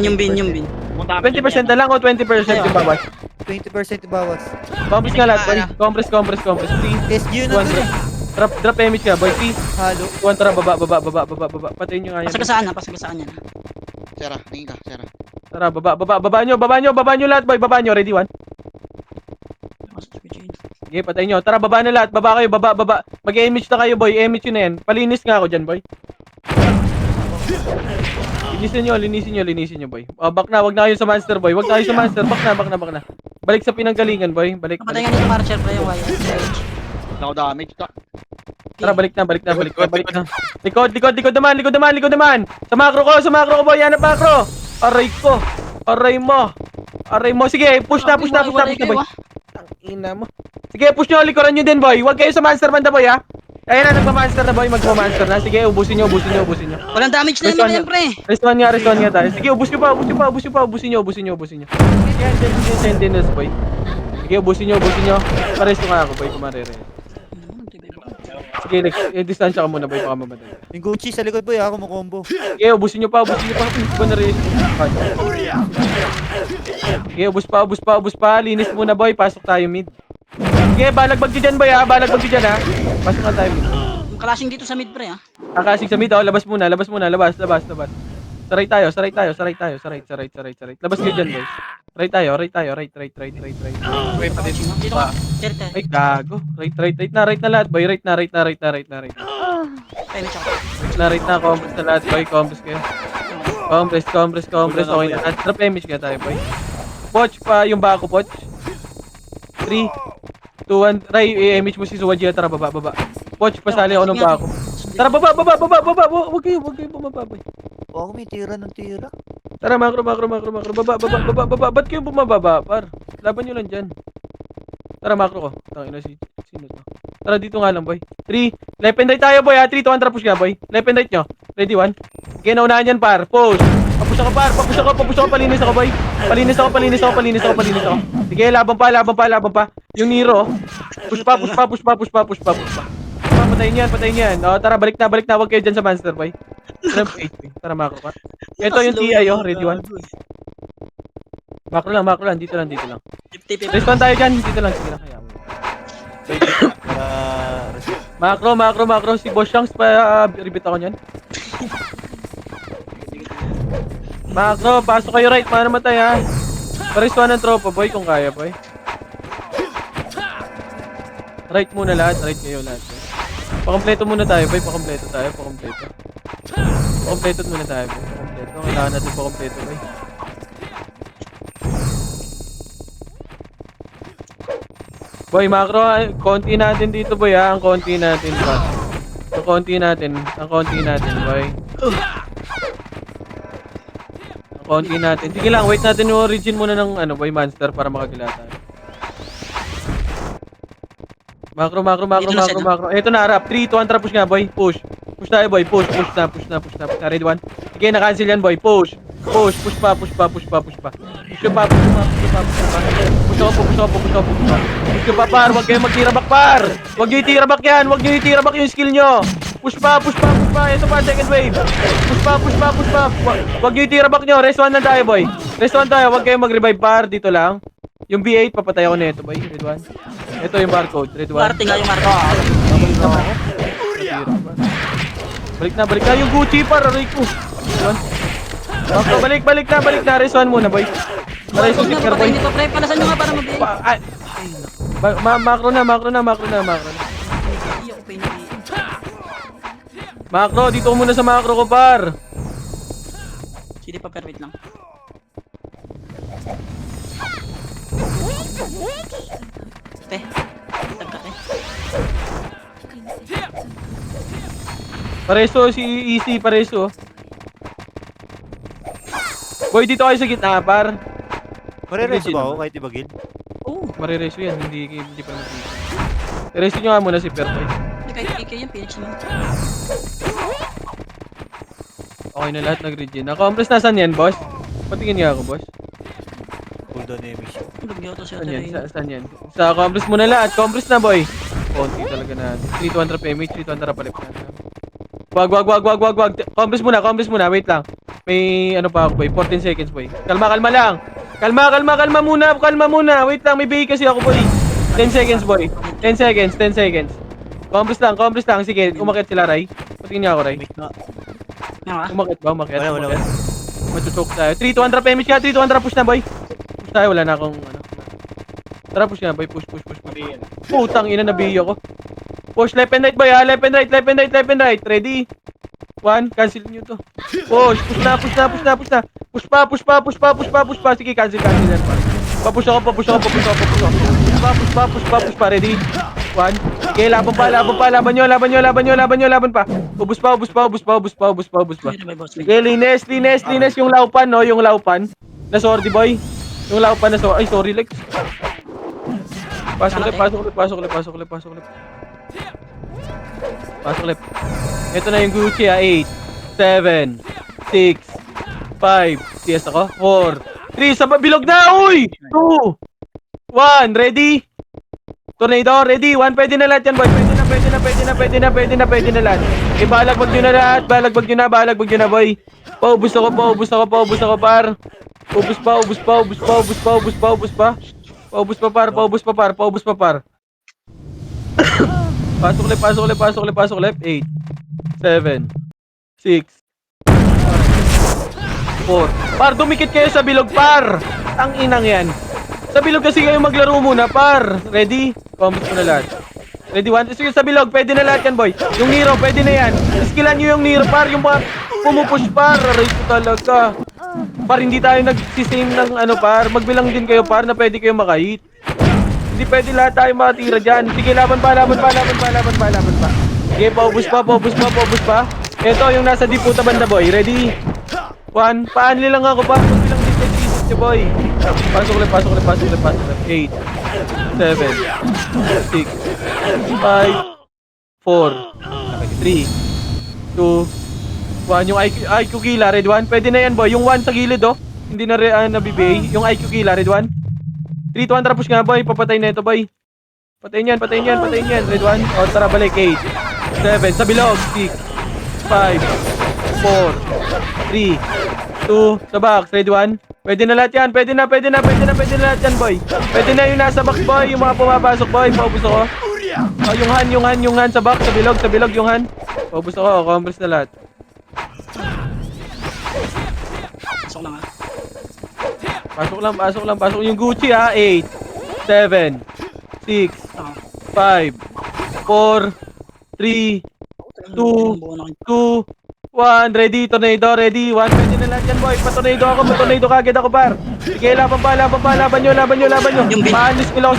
Yung bin. Pumunta 20% na lang o 20% yung bawas? 20% bawas. Compress nga lahat, boy. Compress. 3, SG na 1, to. drop image ka, boy. 3, Halo. 1, tara, baba. Patayin nyo nga yan. Pasagasaan yan. Sera, tingin ka, Sera. Tara, baba nyo lahat, boy. Baba nyo, ready, 1. Sige, patayin nyo. Tara, baba na lahat. Baba kayo, baba. Mag-image na kayo, boy. Image yun na yan. Palinis nga ako dyan, boy. Linisin nyo, boy. Back na, wag na kayo sa monster, boy. Wag na kayo sa monster. Back na. Balik sa pinanggalingan, boy. Balik. Kapatay nga nito Marcher pre yung wire. No damage. Tara, balik na. Likod naman. Sa macro ko, boy. Yan ang macro. Aray mo. Sige, push na, boy. Ina mo. Sige, push nyo, likuran nyo din, boy. Huwag kayo sa monster banda, boy, ha. Ayan na, nagpa-monster na, boy. Magpa-monster na. Sige, ubusin nyo. Walang damage na Restore yun pre. Restore nga tayo. Sige, ubus nyo pa. Ubusin nyo. Yan, sentinels, boy. Sige, ubusin nyo. Paresto nga ako, boy, kung marere. Sige, distansya ka muna, boy, baka mamatay. Yung Gucci sa likod boy, ako makombo. Sige, ubusin nyo pa. Iba na rin. Sige, ubus pa. Linis muna, boy. Pasok tayo mid. Sige, balagbag nyo dyan, boy, ha. Pasok na tayo mid. Yung clashing dito sa mid pre ha. Akasig sa mid, oh. Labas muna. Labas. Saray tayo. Labas kayo dyan, boy. Right tayo. Wait, pati Dito ka. Tere. Ay, gago. Right na lahat, boy. Right na. Penny chaka. Right na, compress na lahat, boy. Compress kayo. Compress. Okay na. Drop image ka tayo, boy. Poch pa yung bako, Poch. 3, 2, 1. Ray, i-image mo si Suwajia. Tara, baba. Poch, pasali ako ng bako. Tara, baba. Huwag kayo bumaba, boy. Ako may tira ng tira. Tara, macro. Baba. Ba't kayo bumababa, par? Laban nyo lang dyan. Tara, macro ko. Tangina, sino to? Tara, dito nga lang, boy. 3. Left and right tayo, boy, ha. 3, 2, 1, tara, push ka, boy. Left and right nyo. Ready, 1. Okay, naunahan yan, par. Push. Papush ako, par. Papush ako. Palinis ako, boy. Palinis ako. Sige, laban pa. Yung Nero. Push pa. Patayin yan. O, tara, balik na. Huwag kayo dyan sa monster, boy. Tara, macro ka. Ito yung TI, oh. Ready, 1. Macro lang. Dito lang. 50-50. Respawn tayo dyan. Dito lang. Sige lang, kaya mo. Macro. Si Boss Shanks pa, repeat ako nyan. Macro, pasok kayo right. Paano namatay, ha? Parespawn ng tropa, boy, kung kaya, boy. Right muna lahat. Right kayo lahat, boy. Pakompleto muna tayo, boy. Pakompleto. Pakompleto muna tayo, boy. Kailangan natin pakompleto, boy. Boy, macro, konti natin dito, boy, ha? Ang konti natin, boy. Konti natin. Sige lang, wait natin yung origin muna ng boy, monster para makagila tayo. Macro. Ito na, harap. 3, 2, 1, tara, push nga, boy. Push tayo, boy. Push na. Ready, 1. Sige, na-cancel yan, boy. Push pa. Push pa. Push ako, par. Huwag kayong mag-tira back, par. Huwag nyo i-tira back yan. Huwag nyo i-tira back yung skill nyo. Push pa. Ito pa, second wave. Push pa. Huwag nyo i-tira back nyo. Rest 1 na tayo, boy. Huwag kayong mag-revive, par. Dito lang. Yung B8, papatay ako nito, boy. Red 1. Ito yung barcode. Red 1. Parte nga yung marko. Babalik na ako. Balik na. Yung Gucci, par. Aray ko. Macro, balik na. Rest 1 muna, boy. Aray ko, Huwag na sticker, boy. papatay nito pre. Palasan nyo nga para mabili. Macro na. Iyo, pinili. Macro, dito ko muna sa macro ko, par. Sige pa, permit lang. Te. Tagka, te. Pareso si Easy, pareso. Boy, dito kayo sa gitna, par. Marireso ba ako kahit ibagil? Oo. Marireso yan, hindi pa natin. Reso nyo nga muna si Per, boy. Hindi kahit AK yan, Phoenix naman. Okay na lahat, nag-regen. Compress nasan yan, boss? Patingin nga ako, boss. Cooldown damage. Nagyoto siya Saan yan? talaga. Saan yan? Sa compress muna lahat. Compress na, boy. Konti talaga natin. 3-200 PMH, 3-200 palip na. Wag. Compress muna. Wait lang. May ano pa ako, boy. 14 seconds, boy. Kalma lang. Kalma muna. Wait lang, may bigay kasi ako, boy. 10 seconds, boy. 10 seconds. Compress lang. Sige, umakit sila, Ray. Patingin niya ako, Ray. Yan ka? Umakit ba? Umakit. Wala. Matutok tayo. 3-200 PMH ka. 3-200 push na, boy. Push tayo. Wala na akong ano. Tara, push na, boy. Push. Putang ina, nabiyo ko. Push left and right, boy, ha. Left and right. Ready? 1, cancel nyo to. Push na. Push pa. Sige, cancel yan pa. Papush ako. Push pa. Ready? 1. Sige, laban pa. Laban nyo pa. Ubus pa. Hindi na ba, boss? Sige, linis yung laupan, no? Yung laupan. Na sorry, boy. Yung laupan na sorry. Ay, sorry, Lex. Pasok ulit. Ito na yung Gucci, 8, 7, 6, 5, CS ako, 4, 3, sa bilog na, uy! 2, 1, ready? Tornado, ready? 1, pwede na lahat yan, boy. Pwede na lahat. Balagbag nyo na, boy. Paubos ako, par. Ubus pa, par. Pasok ulit. 8, 7, 6, 4. Par, dumikit kayo sa bilog, par. Ang inang yan. Sa bilog kasi kayo maglaro muna, par. Ready? Combos ko na lahat. Ready, 1. Sige, sa bilog, pwede na lahat yan, boy. Yung Nero, pwede na yan. Skillan nyo yung Nero, par. Yung mga pumupush, par. Aray ko talaga. Par, hindi tayo nagsisame ng par. Magbilang din kayo, par, na pwede kayo makahit. Hindi pwede lahat tayo makatira dyan. Sige, laban pa. Sige, paubos pa. Ito, yung nasa diputa banda, boy. Ready? 1. Paanli lang ako, pa. Magbilang din kayo isip nyo, boy. Pasok ulit. 8, 7, 6, 5, 4, 3, 2, 1. Yung IQ killer, red 1. Pwede na yan, boy. Yung 1 sa gilid, oh. Hindi na nabibigay. Yung IQ killer, red 1. 3 to 1, tapos nga, boy. Papatay na ito, boy. Patayin yan. Red 1. O, tara, balik. 8, 7, sa bilog. 6, 5, 4, 3, 2, sa box. Red 1. Pwede na lahat yan. Pwede na lahat yan, boy. Pwede na yung nasa box, boy. Yung mga pumapasok, boy. Paubos ako. O, yung Han sa box. Sa bilog, yung Han. Paubos ako. Compress na lahat. Pasok lang, ha? Pasok yung Gucci, ha. 8, 7, 6, 5, 4, 3, 2, 1, ready, tornado, ready. 1, pwede na lahat yan, boy. Patornado kagad ako, par. Sige, laban nyo. Paanlis kill ako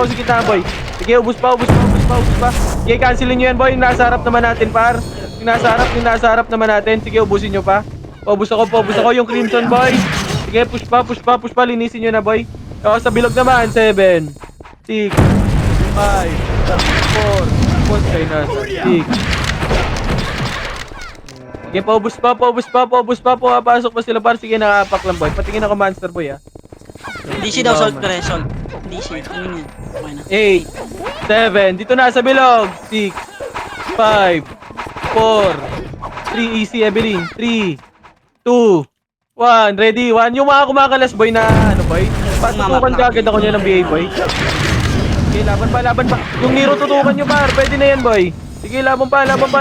sa gitna, boy. Sige, ubus pa. Sige, cancelin nyo yan, boy. Yung nasa harap naman natin, par. Yung nasa harap naman natin. Sige, ubusin nyo pa. Paubos ako yung Crimson, boy. Sige, push pa. Linisin nyo na, boy. O, sa bilog naman, 7, 6, 5, 4, push kayo na, 6. Sige, paubos pa. Pumapasok pa sila, par. Sige, nakapak lang, boy. Patingin ako, monster, boy, ha. DC daw, Salt, pre. Salt. DC. Ano yan? Okay na. 8, 7, dito na sa bilog. 6, 5, 4, 3, easy, Evelyn. 3, 2, 1, ready, 1. Yung mga kumakalas, boy, na boy. Patutukan ka agad ako niya ng BA, boy. Sige, laban pa. Yung Nero tutukan nyo, par. Pwede na yan, boy. Sige, laban pa. Left and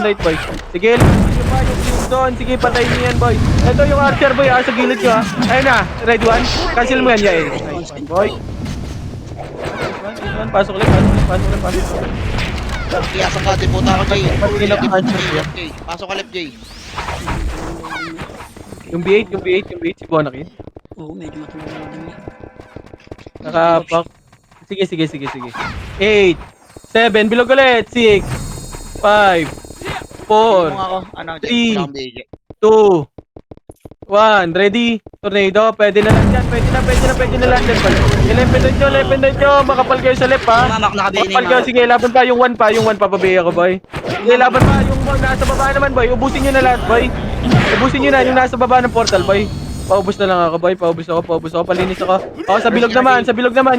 right, boy. Sige, laban pa yung Crimson. Sige, patayin nyo yan, boy. Ito yung Archer, boy, sa gilid nyo, ha. Ayun na, red 1. Cancel mo yan, Yael. Nice one, boy. Pasok ulit. Kiyasang ka, diputa ako, Jay. Patingin ako, Archer, boy. Jay, pasok ka left, Jay. Yung B8, si Bonakin. Oo, medyo matulog na din. Nakapak. Sige. 8, 7, bilog ulit. 6, 5, 4, Ako, ano, three. Jay, wala akong BJ. 2, 1, ready? Tornado, pwede na lang yan. Pwede na lang yan. Left and right nyo. Makapal kayo sa left, ha. Mamak, nakabili Makapal kayo. Sige, laban pa. Yung 1 pa. Pababay ako, boy. Sige, laban pa. Yung nasa baba naman, boy. Ubusin nyo na lahat, boy. Ubusin nyo na yung nasa baba ng portal, boy. Paubos na lang ako, boy. Paubos ako. Palinis ako. O, sa bilog naman.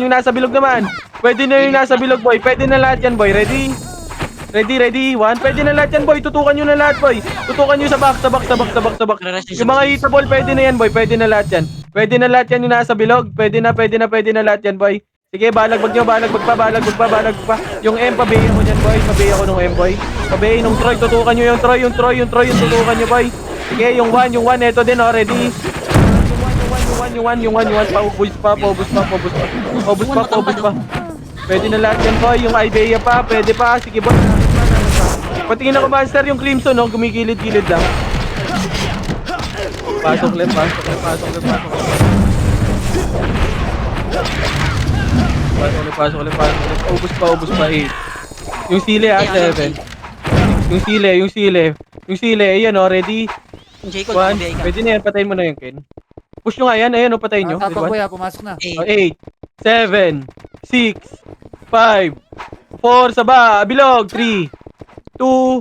Yung nasa bilog naman. Pwede na yung nasa bilog, boy. Pwede na lahat yan, boy. Ready? 1. Pwede na lahat yan, boy. Tutukan nyo na lahat, boy. Tutukan nyo sa box. Yung mga hitable, pwede na yan, boy. Pwede na lahat yan yung nasa bilog. Pwede na lahat yan, boy. Sige, balagbag pa. Yung M, pabayin mo dyan, boy. Pabayin ako nung M, boy. Pabayin nung Troy. Tutukan nyo yung Troy. Yung tutukan nyo, boy. Sige, yung 1. Eto din, oh. Ready? Yung 1. Paubos pa. Pwede na lahat yan, boy. Yung Idea pa. Pwede pa. Sige, boy. Patingin ako master yung Crimson, no? Gumigilid-gilid lang. Pasok left. Pasok left. Ubus pa 8. Yung sili 7. Yung sili, ayan o, ready? Yung Jacob, 1. mabiyay ka. Pwede na yan, patayin mo na yung Ken. Push nyo nga yan, ayan o, patayin nyo. Tapak boy, pumasok na. 8. 8, 7, 6, 5, 4, saba, bilog, 3, 2,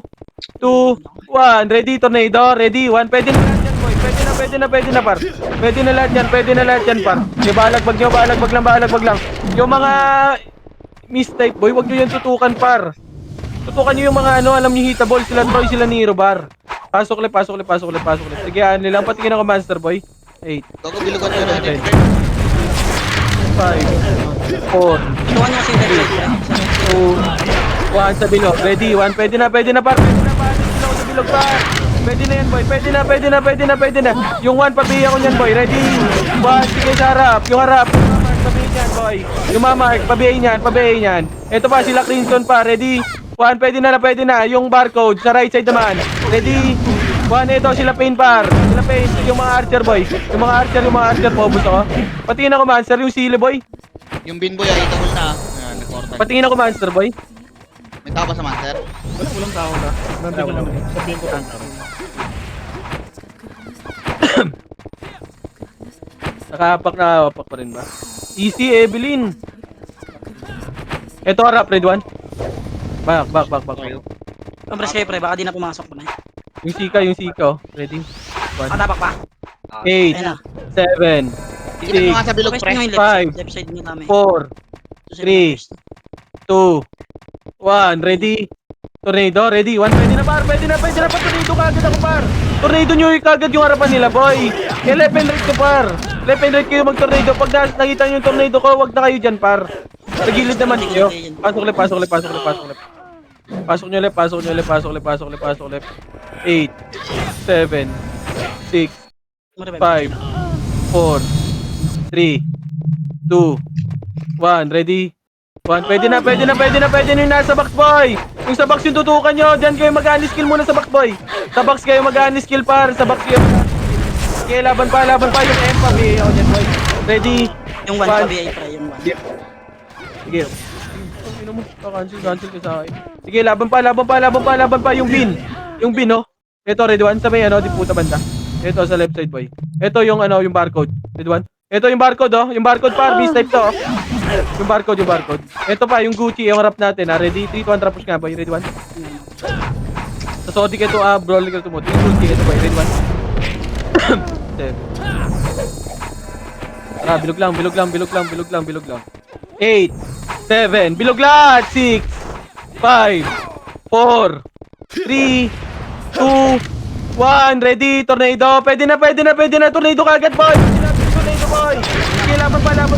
1, ready, tornado, ready, 1, pwede na lahat yan, boy, pwede na, par. Pwede na lahat yan, par. Okay, balagbag lang. Yung mga mistype, boy, wag nyo yan tutukan, par. Tutukan nyo yung mga ano, alam nyo hitable, sila Troy, sila Nero, bar. Pasok ulit. Sige, nilang patingin ako, Master Boy. 8, Gago, bilugan nyo na. 7, 5, 4, Ituan nyo kasi yung left side, 2, 1 sa bilog. Ready, 1. Pwede na, par. Pwede na sa bilog, par. Pwede na yan, boy. Pwede na. Yung 1, pabiya ko niyan, boy. Ready, 1. Sige, sa harap. Yung harap. Pabiya niyan, boy. Yung mamark, pabiya niyan. Ito pa, sila Crimson pa. Ready, 1. Pwede na. Yung barcode, sa right side naman. Ready, 1. Ito, sila Pain, par. Sila Pain. Yung mga archer, boy. Yung mga archer, pobos ako. Patingin ako, Monster. Yung sili, boy. Yung bin boy, ay itagol na. Ayan, nag-order. Patingin ako, Monster, boy. May tao ba sa master? Walang tao na. Nandun lang. Sabihin ko lang. Nakahapak pa rin ba? Easy, Evelyn. Ito, harap, red 1. Back. Compress kayo, pre. Baka di na pumasok pa na. Yung sika, oh. Ready? 1, Tapak pa. 8, Ayun na. 7, Tingnan mo nga sa bilog, Compress pre. nyo yung Five. left side nyo namin. 4, 2, 1, ready? Tornado, ready? 1, pwede na, par. Tornado kagad ako, par. Tornado nyo yung kagad yung harapan nila, boy. Kaya left and right ko, par. Left and right kayo mag-tornado. Pag nakita nyo yung tornado ko, wag na kayo dyan, par. Sa gilid naman kayo. Pasok left. Pasok nyo left. 8, 7, 6, 5, 4, 3, 2, 1, ready? 1, pwede na yung nasa box, boy. Yung sa box yung tutukan nyo. Diyan kayo mag-ani skill muna sa box, boy. Sa box kayo mag-ani skill, par. Sa box kayo okay, laban pa yung M pa. Ako dyan, boy. Ready? Yung 1 One. mabiyay, pre. Yung 1. Sige. Ano mo? Cancel ka sa akin. Sige, laban pa yung bin. Yung bin, no? Ito, red 1. Sa may ano, di puta banda. Ito, sa left side, boy. Ito yung ano, yung barcode. Red 1. Ito yung barcode, oh. Yung barcode, par. B-type to, oh. Yung barcode. Ito pa, yung Gucci, yung harap natin, ha. Ready? 3, 2, 1, trapos nga, boy. Red 1. Sa Sodic ito, brawling ka tumot. Yung Gucci, ito, boy. Red 1. Bilog lang. 8, 7, bilog lahat. 6, 5, 4, 3, 2, 1, ready, tornado. Pwede na, tornado kagad, boy. Tornado, boy. Sige, laban pa. Ilaban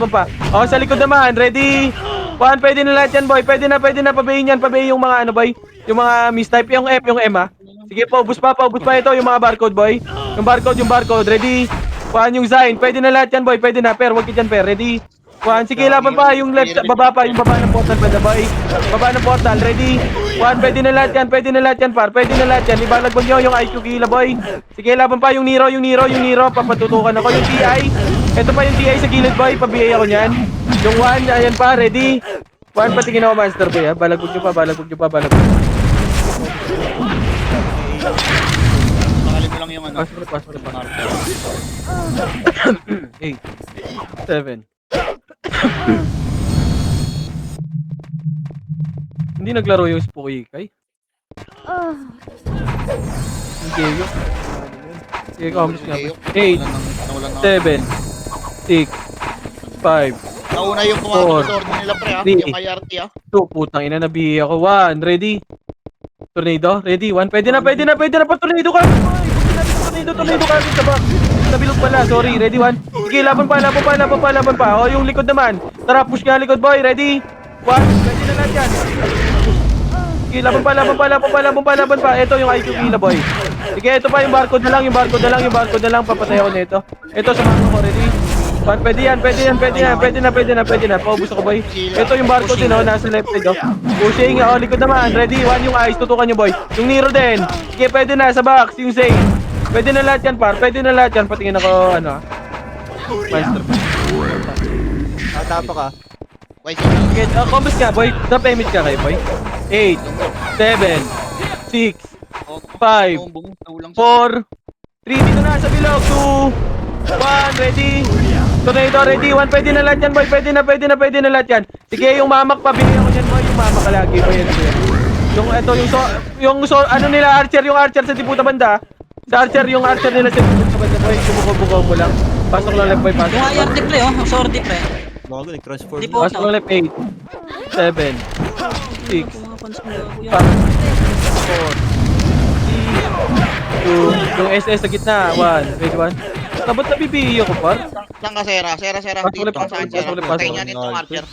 pa. O, sa likod naman, ready. 1, pwede na lahat yan, boy. Pwede na, pabayin yung mga ano, boy. Yung mga mistype, yung F, yung M, ha. Sige, paubos pa ito, yung mga barcode, boy. Yung barcode, ready. 1, yung sign, pwede na lahat yan, boy. Pwede na, per, wag ka dyan, per, ready. 1, sige, laban pa, yung left, baba ng portal, boy. Baba ng portal, ready. 1, pwede na lahat yan, par. Pwede na lahat yan, ibalagbag nyo yung IQ kila, boy. Sige, laban pa, yung Nero, papatutukan ako. Yung TI, ito pa yung TI sa gilid, boy, pabiyay ako nyan. Yung 1, ayan pa, ready. 1, patingin ako, Master Boy, ha. Balagbag nyo pa. Makalin mo lang yung ano. Pasok. 8, 7. Hindi naglaro yung Spooky Kai. Hindi yun. Sige, comments nga. 8, 7, 6, 5, Nauna yung Four. pumasok sa order nila, pre, ha? Three. Yung IRT, ha? 2, putang ina, nabihi ako. 1, ready? Tornado, ready? 1, pwede na pa, tornado ka! Tornado ka sa box. Nabilog pala, sorry, ready 1. Sige, laban pa. O, yung likod naman. Tara, push nga likod, boy, ready? 1, ready na lahat yan. Sige, laban pa. Ito yung IQ kila, boy. Sige, ito pa yung barcode na lang, papatay ako nito. Ito, samahan ko, ready? Pwede yan. Pwede na. Paubos ako, boy. Ito yung barcode din, oh. Nasa left side, oh. Pushing, oh. Likod naman. Ready, 1 yung ice. Tutukan nyo, boy. Yung Nero din. Sige, pwede na. Sa box. Yung Zay. Pwede na lahat yan, par. Pwede na lahat yan. Patingin ako, ano, monster. Tatapak ka. Boy, safe na. Okay, combos ka, boy. Drop image ka kayo, boy. 8, 7, 6, 5, 4, 3, dito na sa bilog. 2, 1, ready. Tornado, ready. 1, pwede na lahat yan, boy. Pwede na lahat yan. Sige, yung mamak pa. Bigyan ko dyan, boy. Yung mamak ka lagi, boy. Yung, ito, ano nila, archer. Yung archer sa Diputa banda. Sa archer, yung archer nila sa Diputa banda, boy. Kumukubukaw mo lang. Pasok lang left, boy. Pasok. Yung IR pre, oh. Ang sorry pre. Bago, nag-transform. Di po. Pasok lang left. 8, 7, 6, 5, 4, 3, 2, yung SS sa gitna. 1, ready, 1. Ba't nabibiyo ko, par? Saan ka, Sera? Sera. Pasok Dito ulit, ka saan, Sera? pasok ulit. Tingin niya dito ang archer.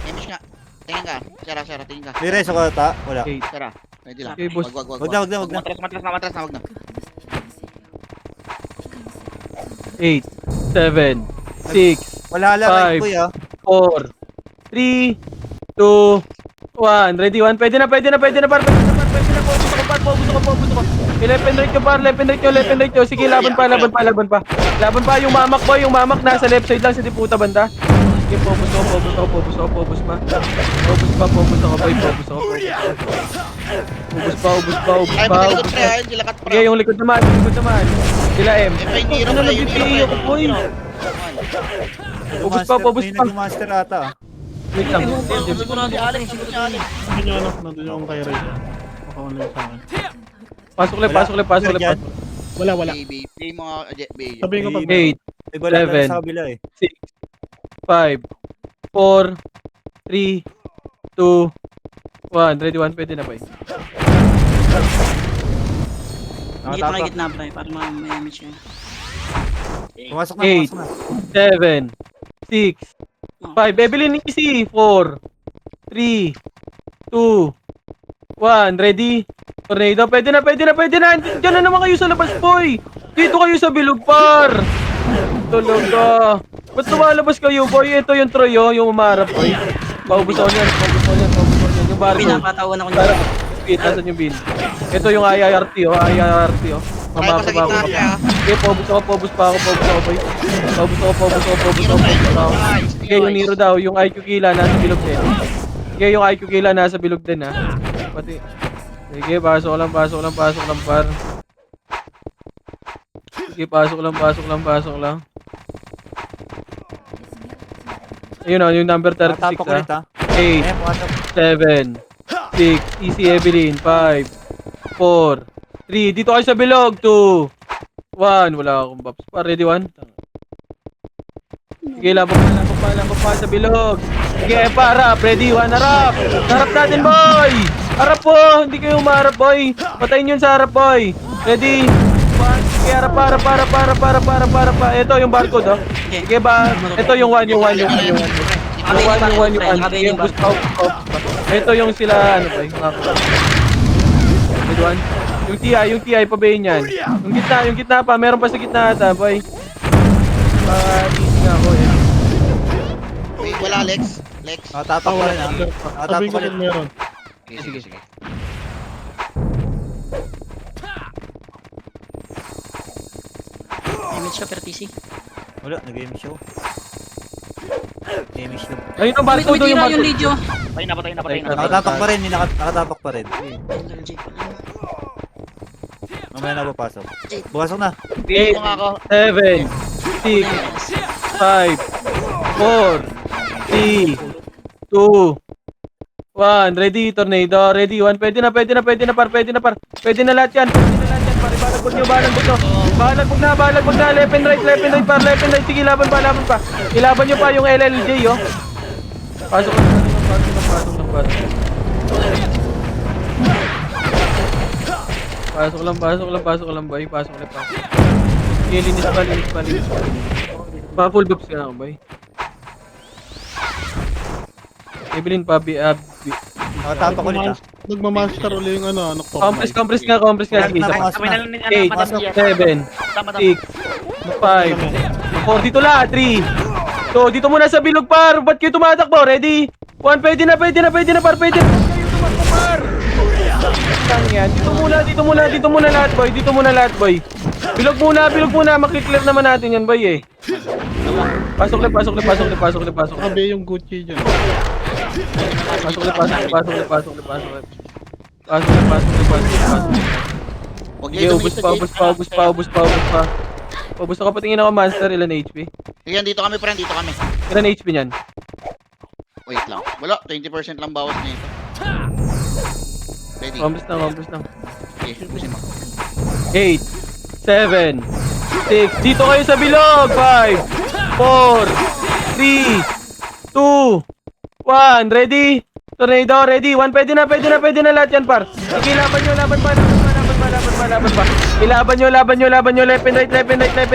Image nga. Tingin ka. Sera, tingin ka. May reso ka ta? Wala. 8. Sera. Ready lang. Okay, boss. Wag. Wag na. Matras na, wag na. 8, 7, 6, Wala lang, Five. boy, ah. 4, 3, 2, 1. Ready, 1. Pwede na, par. Paubos ako. Left and right nyo. Sige, laban pa. Laban pa yung mamak, boy. Yung mamak nasa left side lang sa Diputa banda. Sige, paubos ako, pa. Paubos ako, boy. Paubos Ay, pa. pati likod pre, ayun, sila kat pre. Sige, yung likod naman. Sila M. Eh, may Nero Ano pre, nang BPE ako, boy? Ubus pa. May nag-master ata. Wait lang. Sigurado ako. Nandun yung ano, nandun yung kay Ray. Naka-online sa akin. Pasok ulit. Wala. Baby, mga baby. Sabihin ko pag 8, May wala lang Seven. sa kabila, eh. 6, 5, 4, 3, 2, 1. Ready, 1. Pwede na, boy. Gitna pre, para may image yan. Pumasok na. 7, 6, 5. Evelyn, easy. 4, 3, 2, 1. Ready? Tornado. Pwede na. Diyan na naman kayo sa labas, boy. Dito kayo sa bilog, par. Tulog ka. Ba't lumalabas kayo, boy? Ito yung Troy, oh. Yung umarap, boy. Paubos ako yan. Yung barco. Pinapatawan ako Tara, niya. speed. Nasaan yung bin? Ito yung IIRT, oh. Mamapa Sa gitna, ako. pre, ah. Okay, paubos pa ako, boy. Paubos ako. Okay, yung Nero daw, yung IQ kila nasa bilog din. Okay, yung IQ kila nasa bilog din, ha. Pati. Sige, pasok lang, par. Sige, pasok lang. Ayun, oh, yung number 36, Tatapak ha. ulit, ah. 8, Pumasok. 7, 6, easy Evelyn, 5, 4, 3, dito kayo sa bilog, 2, 1, wala akong buffs pa, ready 1? Sige, labang pa sa bilog. Sige, harap, ready 1, harap natin, boy! Harap po, hindi kayo umarap, boy. Patayin yun sa harap, boy. Ready, 1, sige, harap pa. Ito yung barcode, oh. Sige ba, ito yung 1. Yung 1. Yung boost pa. Ito yung sila, ano ba yung mga ready 1. Yung TI, pabayin yan. Yung gitna pa, meron pa sa gitna ata, boy. Easy nga ako, eh. Wait, wala, Lex. Tatapak pa rin, ah. Sabihin ko ulit. kung meron. Sige. Image ka per TC. Wala, nag-game show. Game show. Ayun ang barcode, May yung tira yung barcode. Lidio. Patay na. Nakatapak pa rin, nakatapak pa rin. LG pa lang. Mamaya na papasok. Bumasok na. Pili mo nga ako. 7, 6, 5, 4, 3, 2, 1. Ready, tornado. Ready, 1. Pwede na, par. Pwede na lahat yan. Par. Balagbog nyo. Balagbog na. Left and right, par. Left and right. Sige, laban pa. Ilaban nyo pa yung LLJ, oh. Pasok lang. Pasok lang, boy. Pasok ulit. Okay, linis pa. Pa-full buffs ka na ako, boy. Evelyn, Nakatapak ulit, ah. Nagmamaster ulit yung ano, Nocturne. compress nga. Sige, isa pa. 8, 7, 6, 5, 4, 3, 2, 1. 4, dito lahat. 3. So, dito muna sa bilog, par. Ba't kayo tumatakbo? Ready? 1, pwede na, par. Pwede na. Huwag kayo tumakbo, par. Saan yan? Dito muna lahat, boy. Dito muna lahat, boy. Bilog muna. Makiklear naman natin yan, boy, eh. Pasok le. Kabi yung Gucci dyan. Pasok le. Huwag Okay, niyo ubus dumito, pa. Ubus ako, patingin ako, master. Ilan HP? Sige, dito kami, friend. Dito kami. Ilan HP niyan? Wait lang. Wala, 20% lang bawas nito. Ready? Mambus lang. Okay, ubusin mo. 8, 7, 6. Dito kayo sa bilog. 5, 4, 3, 2, 1. Ready? Tornado, ready. 1, pwede na lahat yan, par. Sige, laban nyo pa. Ilaban nyo. Left and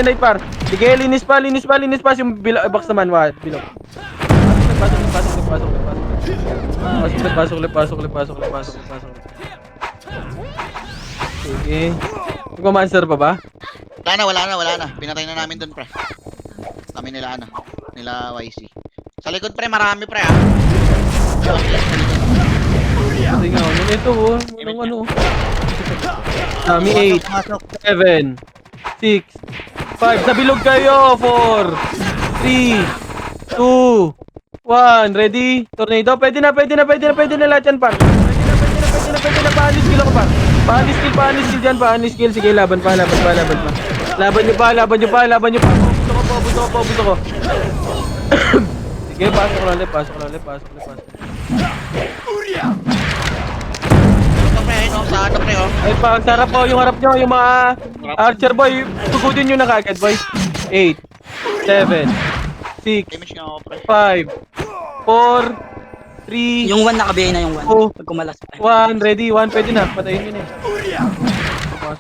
right, par. Sige, linis pa. Yung box naman, bilog. Pasok le. Sige. Magmamancer pa ba? Wala na. Pinatay na namin dun, pre. Kami nila, nila YC. Sa likod, pre, marami, pre, ah. Kasi nga, ito, ano. Kami 8, 7, 6, 5. Sa bilog kayo. 4, 3, 2, 1. Ready? Tornado. Pwede na lahat yan, par. Pwede na. Paanis skill ako, par. Paanis skill dyan. Sige, laban pa. Laban nyo pa. Pupusto ko. Sige, pasok lang ulit. Ano pa, pre, no? Sa ano, pre, oh. Ay, sarap po yung harap nyo. Yung mga archer, boy. Tugudin nyo na kagad, boy. 8, 7, 6, Damage nga ako, pre. 5, 4, 3, Yung 1 nakabiyay na yung 1. Oh. Pag kumalas pa. 1. Ready? 1. Pwede na. Patayin yun, eh.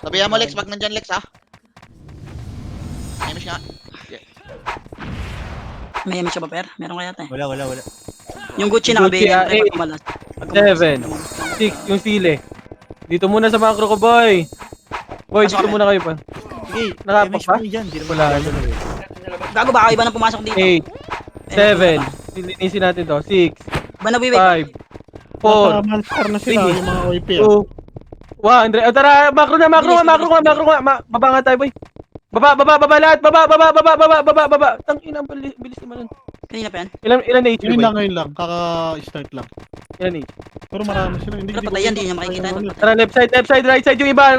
Sabihan mo, Lex, pag nandyan, Lex, ha? Damage nga. May image siya ba, per? Meron kaya tayo. Wala. Yung Gucci Yung Gucci, nakabiyay na eight, pag kumalas. Pag kumalas, 7, 6. Yung sile. Dito muna sa macro ko, boy. Boy, Pasok dito kami. muna kayo pa. Sige, Nakapak damage pa? mo dyan. Di naman Wala. gagalaw eh. Gago, baka iba na pumasok dito. 8, 7. Linisin natin to. 6, Iba na wiwit. 5, 4, Nasa-malstar na sila, Sige. yung mga OIP. 2, 1. Tara, macro nga. Baba nga tayo, boy. Baba lahat. Baba. Tangina, bilis naman nun. Kanina pa yan. Ilan HP, Yun boy? lang, ngayon lang. Kaka-start lang. Ilan HP? Pero marami sila. Hindi Pero patay yan, di niya makikita yun. Tara, left side, right side yung iba.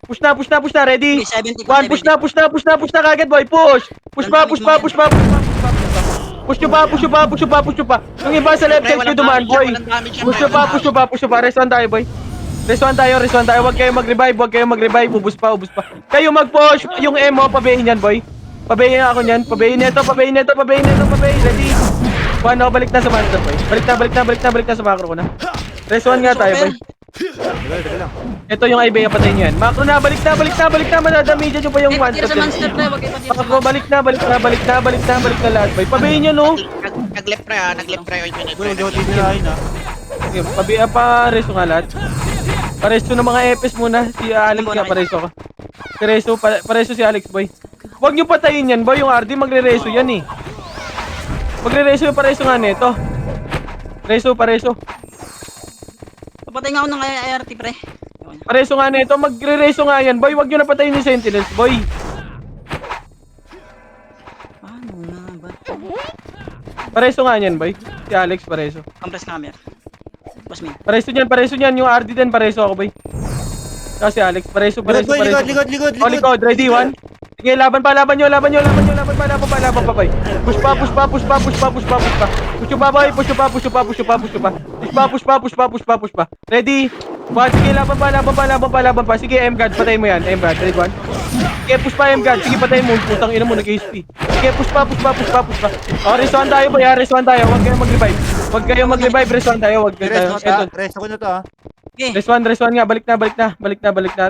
Push na. Ready? 70 One, push na kagad, boy. Push pa. Push nyo pa. Yung iba sa left Pre, side walang ko dumaan, damage boy. yan, walang damage yan, Push pre. pa. Reswan tayo, boy. Reswan tayo. Huwag kayong mag-revive. Ubus pa. Kayo mag-push. Yung emo, pabayin yan, boy. Pabayin ako niyan. Pabayin nito. Ready? One, balik na sa master, boy. Balik na sa macro ko na. Reswan nga tayo, boy. Tagal lang. Ito yung Ibea, patayin nyo yan. Macro na, balik na. Madadami dyan yung pa yung one Tira step. sa monster, pre. Huwag kayo patira sa Macro, balik na lahat, boy. Pabayin nyo, no? Nag-left, pre, ha? Nag-left, pre. Oy, pinay, Boy, pre. huwag titirahin ha. Okay, pareso nga lahat. Pareso ng mga EPS muna. Si Alex nga, pareso ka. Pareso si Alex, boy. Huwag nyo patayin yan, boy. Yung RD, magre-reso yan, eh. Magre-reso yung pareso nga nito. Pareso. Papatay nga ako ng ART, pre. Pareso nga nito. Magre-reso nga yan, boy. Huwag nyo na patayin yung Sentinels, boy. Ano na ba? Pareso nga yan, boy. Si Alex, pareso. Compress camera. Boss min. Pareso niyan. Yung RD din, pareso ako, boy. Kasi Alex, pareso. Boy, likod. Likod, ready, 1. Sige, laban nyo, boy. Push pa. Push pa. Ready? 1, sige, laban pa. Sige, M-God, patay mo yan. M-God, ready, 1. Sige, push pa, M-God. Sige, patay mo. Putang ina mo, nag-HP. Sige, push pa. O, reswan tayo, boy, ha. Huwag kayong mag-revive. Reswan tayo. Rest ako na to ha. Okay. Reswan nga. Balik na.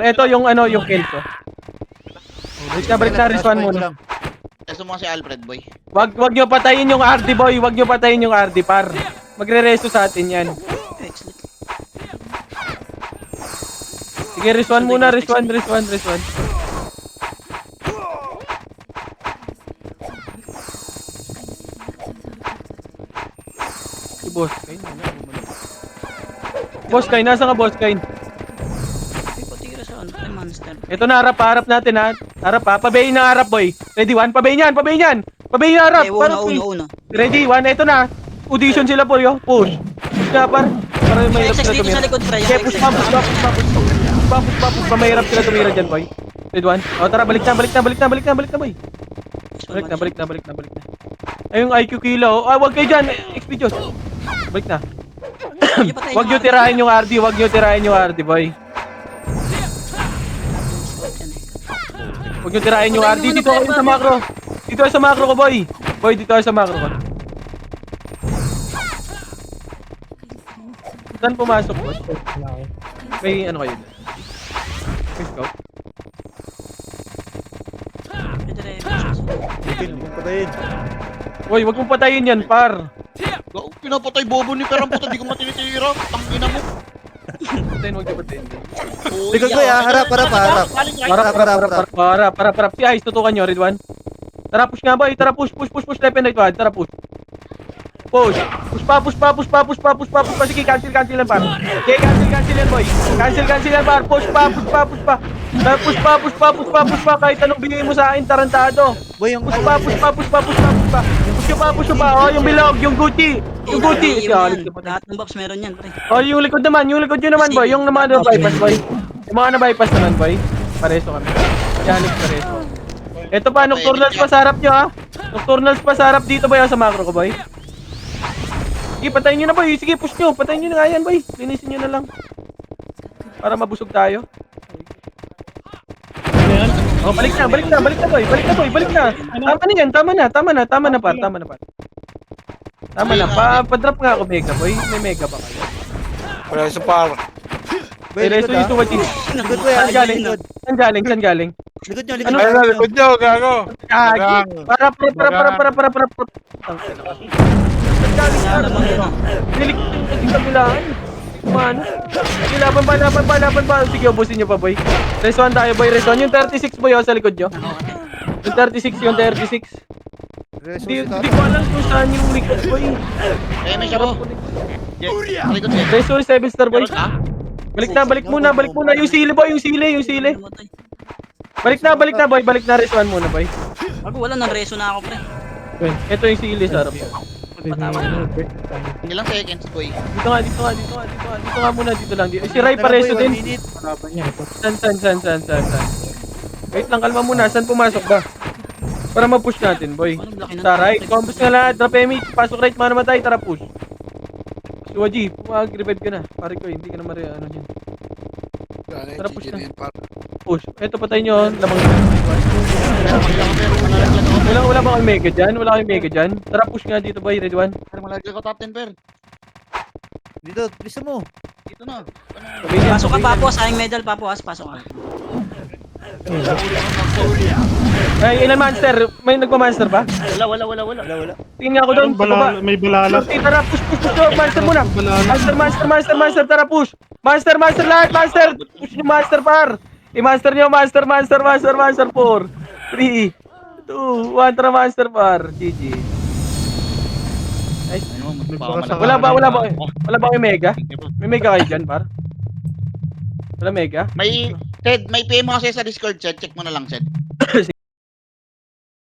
Ito yung yung kills, oh. Balik na, reswan muna. Testo mo si Alfred, boy. Wag nyo patayin yung RD, boy. Wag nyo patayin yung RD, par. Magre-resto sa atin yan. Excellent. Sige, reswan muna. Si Boss Kain. Boss Kain, nasa ka Boss Kain? Ay, patira sa ano, ay monster. Ito na, harap natin ha. Harap ha, pabayin ng harap boy. Ready, one, pabayin yan. Pabayin ng harap. Eh, Para una. Ready, one, ito na. Audition sila po yo. Push. Push na par. Para may hirap XS sila dito sa tumira. likod, pre. Okay, push pa. Mahirap sila tumira dyan boy. Ready, one. O tara, balik na boy. Balik na. Ay, yung IQ kila oh. Ay, wag kayo dyan. XP Diyos. Balik na. Wag nyo tirahin yung RD. Boy. Huwag nyo tirahin yung RD. Dito kayo sa macro. Dito kayo sa macro ko, boy. Boy, dito kayo sa macro ko. Saan pumasok, boss? May ano kayo? May scout? Bitin, huwag mong patayin. Boy, huwag mong patayin yan, par. Pinapatay bobo ni Perang puta, di ko matinitira. Tangina mo. Patayin, huwag nyo patayin. Likod ko ya, harap. Harap. Si Ice, tutukan nyo, Ridwan. Tara, push nga, boy. Tara, push. Left and right, one. Tara, push. Push pa. Sige, cancel yan, par. Okay, cancel yan, boy. Cancel yan, par. Push pa. Tara, push pa. Kahit anong bigay mo sa akin, tarantado. Boy, yung Push pa. Push pa. Oh, yung bilog, yung Gucci. Lahat ng buffs meron yan, pre. Oh, yung likod nyo naman, boy. Yung mga na-bypass, boy. Yung mga na-bypass naman, boy. Pareso kami. Yanix pareso. Ito pa, nocturnals pa sa harap nyo, ha. Nocturnals pa sa harap dito, boy, sa macro ko, boy. Sige, patayin nyo na, boy. Sige, push nyo. Patayin nyo na nga yan, boy. Linisin nyo na lang. Para mabusog tayo. Oh, balik na, boy. Balik na. Tama na, par. Pa-drop nga ako, Mega, boy. May Mega ba kayo? Wala sa par. Boy, Reso likod yung ha. tuwad dito. Likod ko ya, Saan galing? likod. Saan galing? Likod nyo, Ano? Ay, likod nyo, gago. Kagi. Para. Saan galing Kaya yan? naman yun, ah. Dilik yung kabilaan. Kumano? Sige, laban pa. Sige, ubusin nyo pa, boy. Reson tayo, boy. Reson. Yung 36, boy, sa likod nyo. Yung 36. Hindi ko alam kung saan yung likod, boy. Eh, may siya po. Talikod niya. Reson, 7 star, boy. Balik muna. Yung sili, boy. Yung sili. Balik na, boy. Reson muna, boy. Ako, wala nang reso na ako, pre. Ito yung sili sa harap. Ilang seconds, boy. Dito nga muna, dito lang. Si Ray pareso din. San. Wait lang, kalma muna. Saan pumasok ba? Para ma-push natin, boy. Parang laki ng Sa right, combos nga lahat. Drop MH, pasok right, mana matay, tara push. Suwaji, mag-revive ka na. Pare ko, hindi ka na ano dyan. Tara, push na. Push. Eto, patay nyo. Lamang wala ba kayong mega dyan? Wala kayong mega dyan? Tara, push nga dito, boy. Red one. Pero malaglag ko top 10, Per. Dito, bisa mo. Dito na. Pasok ka, Papo. Sayang medal, Papo. Pasok ka. Ay, ilan monster? May nagpa-monster ba? Wala. Wala. Tingin nga ako doon. May balala. Tara, push. Monster muna. Monster. Tara, push. Monster lahat. Push yung monster, par. I-monster nyo, monster. 4, 3, 2, 1. Tara, monster, par. GG. Nice. Wala ba yung mega? May mega kayo dyan, par? Wala mega? May PM mo kasi sa Discord, Seth. Check mo na lang, Seth.